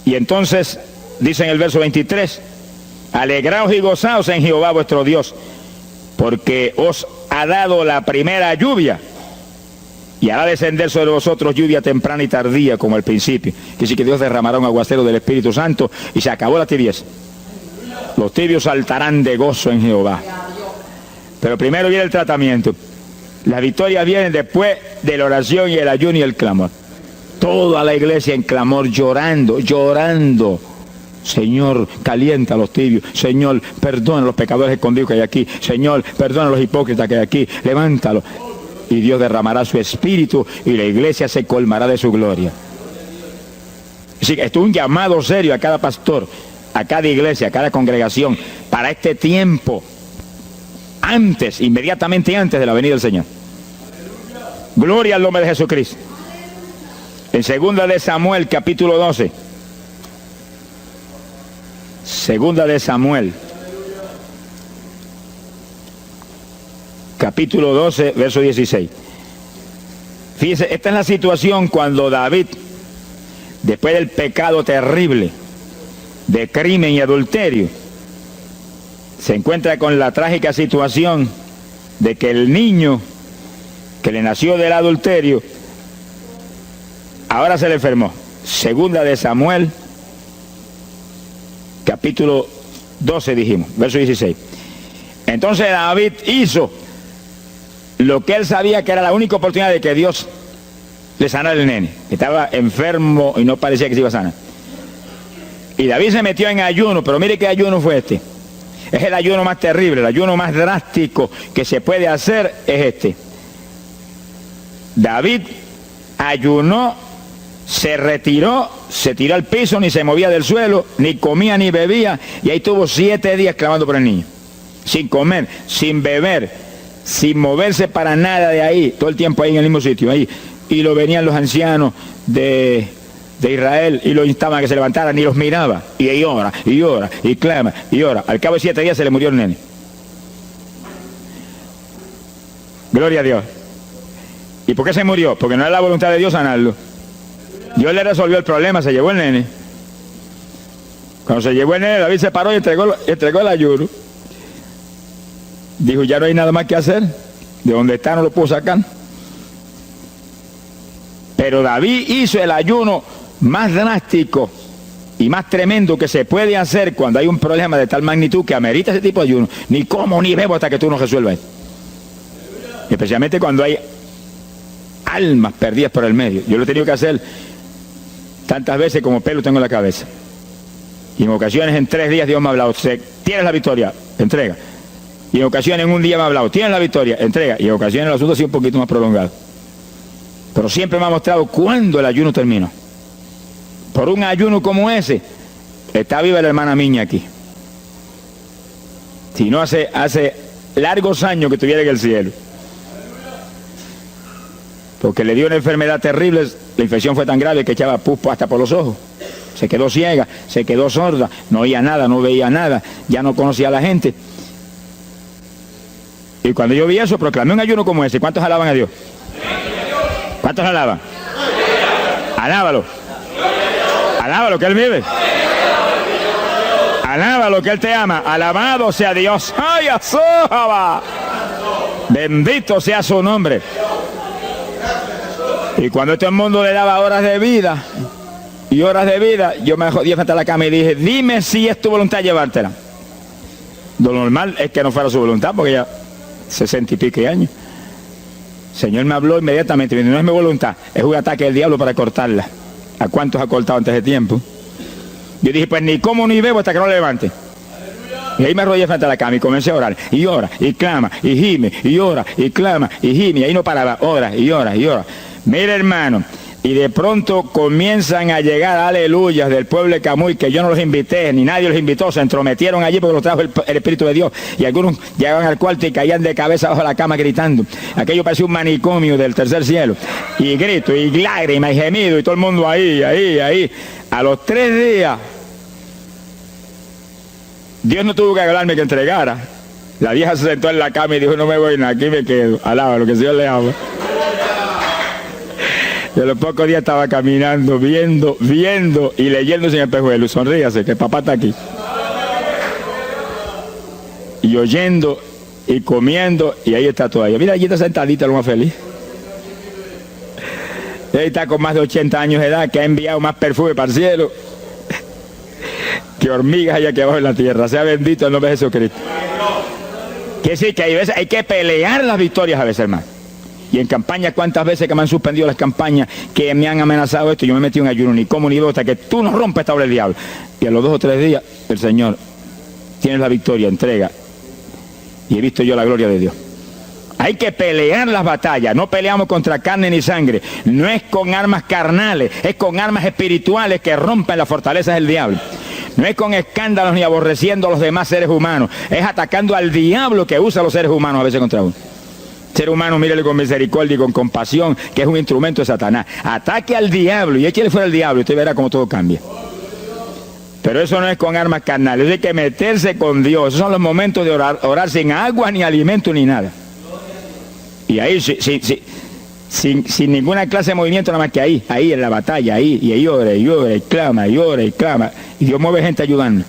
Y entonces, dice en el verso 23, alegraos y gozaos en Jehová vuestro Dios, porque os ha dado la primera lluvia, y hará descender sobre vosotros lluvia temprana y tardía como al principio. Que sí que Dios derramará un aguacero del Espíritu Santo y se acabó la tibieza. Los tibios saltarán de gozo en Jehová. Pero primero viene el tratamiento. Las victorias vienen después de la oración y el ayuno y el clamor. Toda la iglesia en clamor, llorando, llorando. Señor, calienta a los tibios. Señor, perdona a los pecadores escondidos que hay aquí. Señor, perdona a los hipócritas que hay aquí. Levántalos. Y Dios derramará su espíritu y la iglesia se colmará de su gloria. Así que esto es un llamado serio a cada pastor, a cada iglesia, a cada congregación, para este tiempo, antes, inmediatamente antes de la venida del Señor. Gloria al nombre de Jesucristo. En 2 de Samuel, capítulo 12. 2 de Samuel, capítulo 12, verso 16. Fíjese, esta es la situación cuando David, después del pecado terrible de crimen y adulterio, se encuentra con la trágica situación de que el niño que le nació del adulterio ahora se le enfermó. 2 de Samuel, capítulo 12 dijimos, verso 16. Entonces David hizo lo que él sabía que era la única oportunidad de que Dios le sanara al nene. Estaba enfermo y no parecía que se iba a sanar. Y David se metió en ayuno, pero mire qué ayuno fue este. Es el ayuno más terrible, el ayuno más drástico que se puede hacer es este. David ayunó se retiró, se tiró al piso, ni se movía del suelo, ni comía ni bebía, y ahí tuvo 7 días clamando por el niño, sin comer, sin beber, sin moverse para nada de ahí, todo el tiempo ahí en el mismo sitio, ahí. Y lo venían los ancianos de Israel y lo instaban a que se levantara, ni los miraba, y ahí ora, y clama, y ora. Al cabo de 7 días se le murió el nene. Gloria a Dios. ¿Y por qué se murió? Porque no era la voluntad de Dios sanarlo. Dios le resolvió el problema, se llevó el nene. Cuando se llevó el nene, David se paró y entregó el ayuno. Dijo, ya no hay nada más que hacer. De donde está no lo puedo sacar. Pero David hizo el ayuno más drástico y más tremendo que se puede hacer cuando hay un problema de tal magnitud que amerita ese tipo de ayuno. Ni como ni bebo hasta que tú no resuelvas. Especialmente cuando hay almas perdidas por el medio. Yo lo he tenido que hacer tantas veces como pelo tengo en la cabeza. Y en ocasiones en 3 días Dios me ha hablado, tienes la victoria, entrega. Y en ocasiones en un día me ha hablado, tienes la victoria, entrega. Y en ocasiones el asunto ha sido un poquito más prolongado. Pero siempre me ha mostrado cuándo el ayuno terminó. Por un ayuno como ese, está viva la hermana Miña aquí. Si no, hace largos años que estuviera en el cielo. Porque le dio una enfermedad terrible, la infección fue tan grave que echaba pus hasta por los ojos. Se quedó ciega, se quedó sorda, no oía nada, no veía nada, ya no conocía a la gente. Y cuando yo vi eso, proclamé un ayuno como ese. ¿Cuántos alaban a Dios? ¿Cuántos alaban? Alábalo. Alábalo, que Él vive. Alábalo, que Él te ama. Alabado sea Dios. ¡Ay, azójaba! Bendito sea su nombre. Y cuando todo el mundo le daba horas de vida, yo me jodí frente a la cama y dije, dime si es tu voluntad llevártela. Lo normal es que no fuera su voluntad, porque ya 60 y pico años. El Señor me habló inmediatamente, me dijo, no es mi voluntad, es un ataque del diablo para cortarla. ¿A cuántos ha cortado antes de tiempo? Yo dije, pues ni como ni bebo hasta que no la levante. Y ahí me arrodillé frente a la cama y comencé a orar. Y ora, y clama, y gime, y ora, y clama, y gime. Y ahí no paraba, ora, y ora, y ora. Mira, hermano, y de pronto comienzan a llegar aleluyas del pueblo de Camuy, que yo no los invité, ni nadie los invitó, se entrometieron allí porque los trajo el Espíritu de Dios. Y algunos llegaban al cuarto y caían de cabeza bajo la cama gritando. Aquello parecía un manicomio del tercer cielo. Y grito, y lágrimas, y gemido, y todo el mundo ahí. A los 3 días, Dios no tuvo que hablarme que entregara. La vieja se sentó en la cama y dijo, no me voy, aquí me quedo. Alaba lo que el Señor le ama. Y a los pocos días estaba caminando, viendo y leyéndose en el espejuelo. Sonríase, que papá está aquí. Y oyendo y comiendo, y ahí está todavía. Mira, allí está sentadita, lo más feliz. Y ahí está con más de 80 años de edad, que ha enviado más perfume para el cielo que hormigas allá aquí abajo en la tierra. Sea bendito el nombre de Jesucristo. Que sí, que hay que pelear las victorias a veces, hermano. Y en campaña, ¿cuántas veces que me han suspendido las campañas, que me han amenazado esto? Yo me metí en ayuno, ni como ni bebo, hasta que tú no rompes esta obra del diablo. Y a los 2 o 3 días, el Señor, tienes la victoria, entrega. Y he visto yo la gloria de Dios. Hay que pelear las batallas. No peleamos contra carne ni sangre. No es con armas carnales, es con armas espirituales que rompen las fortalezas del diablo. No es con escándalos ni aborreciendo a los demás seres humanos. Es atacando al diablo que usa a los seres humanos a veces contra uno. Ser humano, mírele con misericordia y con compasión, que es un instrumento de Satanás. Ataque al diablo y échale fuera al diablo y usted verá cómo todo cambia. Pero eso no es con armas carnales, hay que meterse con Dios. Esos son los momentos de orar sin agua, ni alimento, ni nada. Y ahí, sin ninguna clase de movimiento, nada más que ahí en la batalla, y ahí ora, y clama, y clama. Y Dios mueve gente ayudando.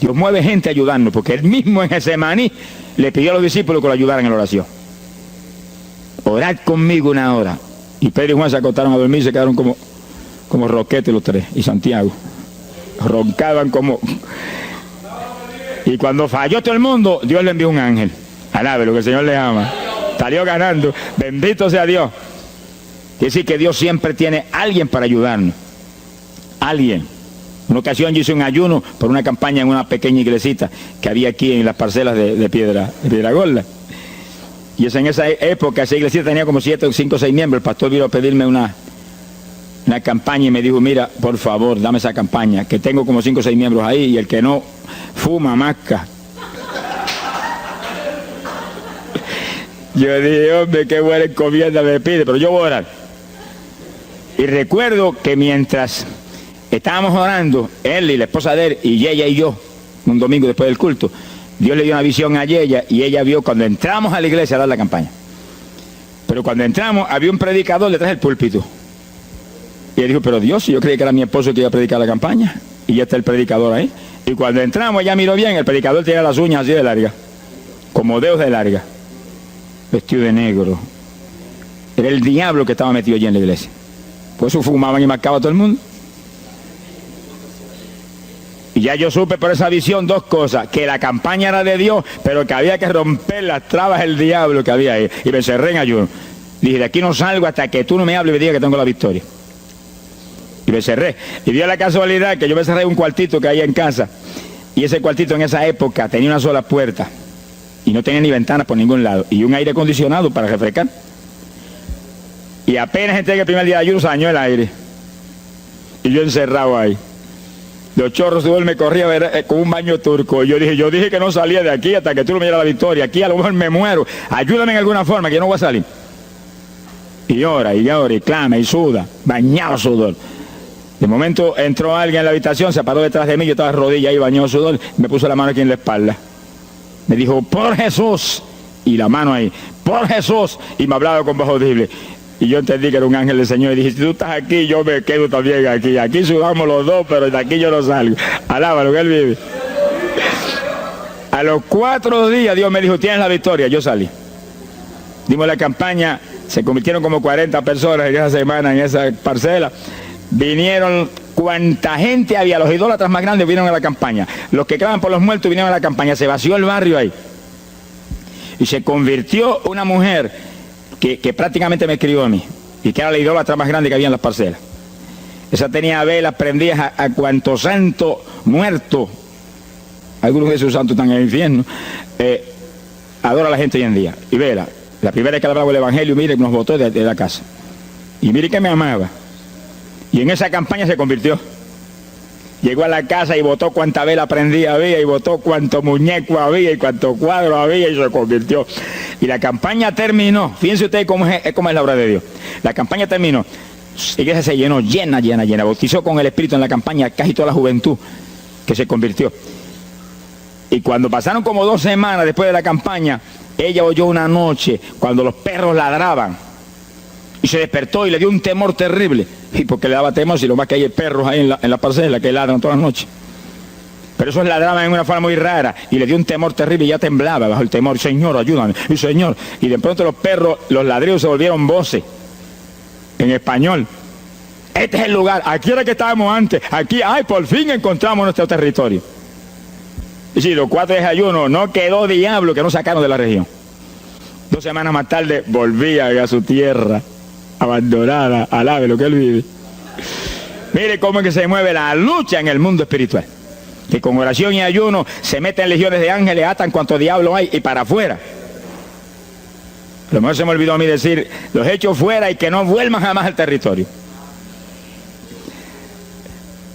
Dios mueve gente ayudando, porque Él mismo en Getsemaní le pidió a los discípulos que lo ayudaran en la oración. Orad conmigo 1 hora. Y Pedro y Juan se acostaron a dormir y se quedaron como roquetes los 3. Y Santiago. Roncaban como... Y cuando falló todo el mundo, Dios le envió un ángel. Alabe lo que el Señor le ama. Salió ganando. Bendito sea Dios. Quiere decir que Dios siempre tiene alguien para ayudarnos. Alguien. Una ocasión yo hice un ayuno por una campaña en una pequeña iglesita que había aquí en las parcelas de Piedra Gorda. Y es en esa época, esa iglesia tenía como 7, 5 o 6 miembros. El pastor vino a pedirme una campaña y me dijo, mira, por favor, dame esa campaña, que tengo como 5 o 6 miembros ahí y el que no fuma, masca. Yo dije, hombre, qué buena encomienda me pide, pero yo voy a orar. Y recuerdo que mientras estábamos orando, él y la esposa de él, y ella y yo, un domingo después del culto, Dios le dio una visión a ella y ella vio cuando entramos a la iglesia a dar la campaña. Pero cuando entramos había un predicador detrás del púlpito. Y él dijo, pero Dios, yo creí que era mi esposo que iba a predicar la campaña. Y ya está el predicador ahí. Y cuando entramos, ella miró bien, el predicador tenía las uñas así de larga, como dedos de larga, vestido de negro. Era el diablo que estaba metido allí en la iglesia. Por eso fumaban y marcaban a todo el mundo. Y ya yo supe por esa visión 2 cosas, que la campaña era de Dios, pero que había que romper las trabas del diablo que había ahí. Y me encerré en ayuno. Dije, de aquí no salgo hasta que tú no me hables y me digas que tengo la victoria. Y me cerré. Y dio la casualidad que yo me cerré en un cuartito que hay en casa. Y ese cuartito en esa época tenía una sola puerta. Y no tenía ni ventanas por ningún lado. Y un aire acondicionado para refrescar. Y apenas entré el primer día de ayuno, se dañó el aire. Y yo encerrado ahí. Los chorros de sudor me corría con un baño turco. Y yo dije que no salía de aquí hasta que tú no me dieras la victoria. Aquí a lo mejor me muero. Ayúdame en alguna forma, que yo no voy a salir. Y llora, y clama, y suda. Bañado sudor. De momento entró alguien en la habitación, se paró detrás de mí, yo estaba de rodillas ahí, bañado sudor, me puso la mano aquí en la espalda. Me dijo, por Jesús, y la mano ahí, por Jesús, y me hablaba con voz audible. Y yo entendí que era un ángel del Señor, y dije, si tú estás aquí, yo me quedo también aquí. Aquí sudamos los dos, pero de aquí yo no salgo. Alábalo, que Él vive. A los 4 días Dios me dijo, tienes la victoria, yo salí. Dimos la campaña, se convirtieron como 40 personas en esa semana, en esa parcela. Vinieron cuanta gente había, los idólatras más grandes vinieron a la campaña, los que claman por los muertos vinieron a la campaña, se vació el barrio ahí. Y se convirtió una mujer que prácticamente me escribió a mí, y que era la idólatra más grande que había en las parcelas. Esa tenía velas prendidas a cuanto santo muerto, algunos de esos santos están en el infierno, adora a la gente hoy en día. Y vela, la primera vez que hablaba el evangelio, mire, nos botó de la casa. Y mire que me amaba. Y en esa campaña se convirtió. Llegó a la casa y botó cuanta vela prendida había, y botó cuanto muñeco había, y cuanto cuadro había, y se convirtió. Y la campaña terminó. Fíjense ustedes cómo es la obra de Dios. La campaña terminó. La iglesia se llenó, llena. Bautizó con el Espíritu en la campaña casi toda la juventud que se convirtió. Y cuando pasaron como 2 semanas después de la campaña, ella oyó una noche cuando los perros ladraban. Y se despertó y le dio un temor terrible. Y porque le daba temor, si lo más que hay perros ahí en la parcela que ladran todas las noches. Pero esos ladraban en una forma muy rara. Y le dio un temor terrible y ya temblaba bajo el temor. Señor, ayúdame. Y Señor. Y de pronto los perros, los ladridos se volvieron voces. En español. Este es el lugar. Aquí era que estábamos antes. Aquí, ay, por fin encontramos nuestro territorio. Y si los 4 días de ayuno, no quedó diablo que no sacaron de la región. 2 semanas más tarde volvía a su tierra. Abandonada, alabe lo que Él vive. Mire cómo es que se mueve la lucha en el mundo espiritual. Que con oración y ayuno se meten legiones de ángeles, atan cuanto diablo hay y para afuera. A lo mejor se me olvidó a mí decir, los echo fuera y que no vuelvan jamás al territorio.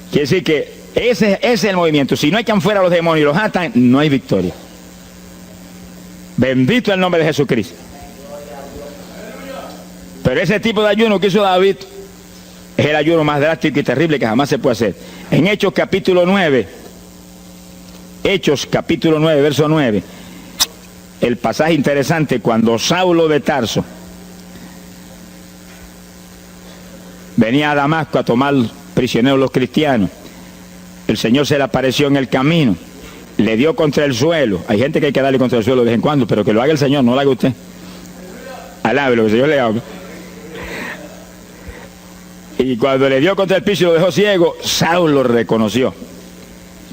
Quiere decir que ese es el movimiento. Si no echan fuera a los demonios y los atan, no hay victoria. Bendito el nombre de Jesucristo. Pero ese tipo de ayuno que hizo David es el ayuno más drástico y terrible que jamás se puede hacer. En Hechos capítulo 9, verso 9, el pasaje interesante, cuando Saulo de Tarso venía a Damasco a tomar prisioneros los cristianos, el Señor se le apareció en el camino, le dio contra el suelo. Hay gente que hay que darle contra el suelo de vez en cuando, pero que lo haga el Señor, no lo haga usted. Alabe lo que el Señor le haga. Y cuando le dio contra el piso y lo dejó ciego, Saulo reconoció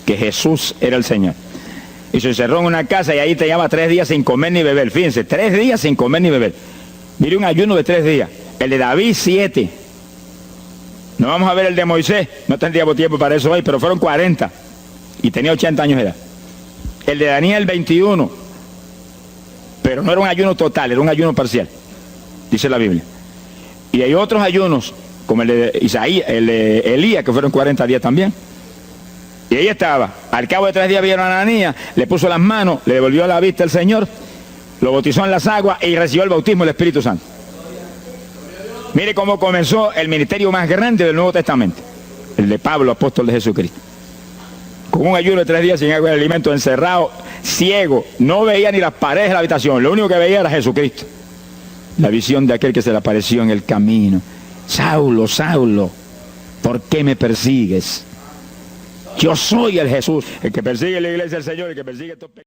que Jesús era el Señor. Y se encerró en una casa y ahí te lleva 3 días sin comer ni beber. Fíjense, 3 días sin comer ni beber. Mire un ayuno de 3 días. El de David 7. No vamos a ver el de Moisés, no tendríamos tiempo para eso hoy, pero fueron 40. Y tenía 80 años de edad. El de Daniel 21. Pero no era un ayuno total, era un ayuno parcial. Dice la Biblia. Y hay otros ayunos como el de Isaías, el de Elías, que fueron 40 días también. Y ahí estaba. Al cabo de 3 días vieron a Ananías, le puso las manos, le devolvió la vista al Señor, lo bautizó en las aguas y recibió el bautismo del Espíritu Santo. Mire cómo comenzó el ministerio más grande del Nuevo Testamento, el de Pablo, apóstol de Jesucristo. Con un ayuno de 3 días sin agua y alimento, encerrado, ciego, no veía ni las paredes de la habitación, lo único que veía era Jesucristo. La visión de aquel que se le apareció en el camino. Saulo, Saulo, ¿por qué me persigues? Yo soy el Jesús, el que persigue la iglesia del Señor, el que persigue estos pecados.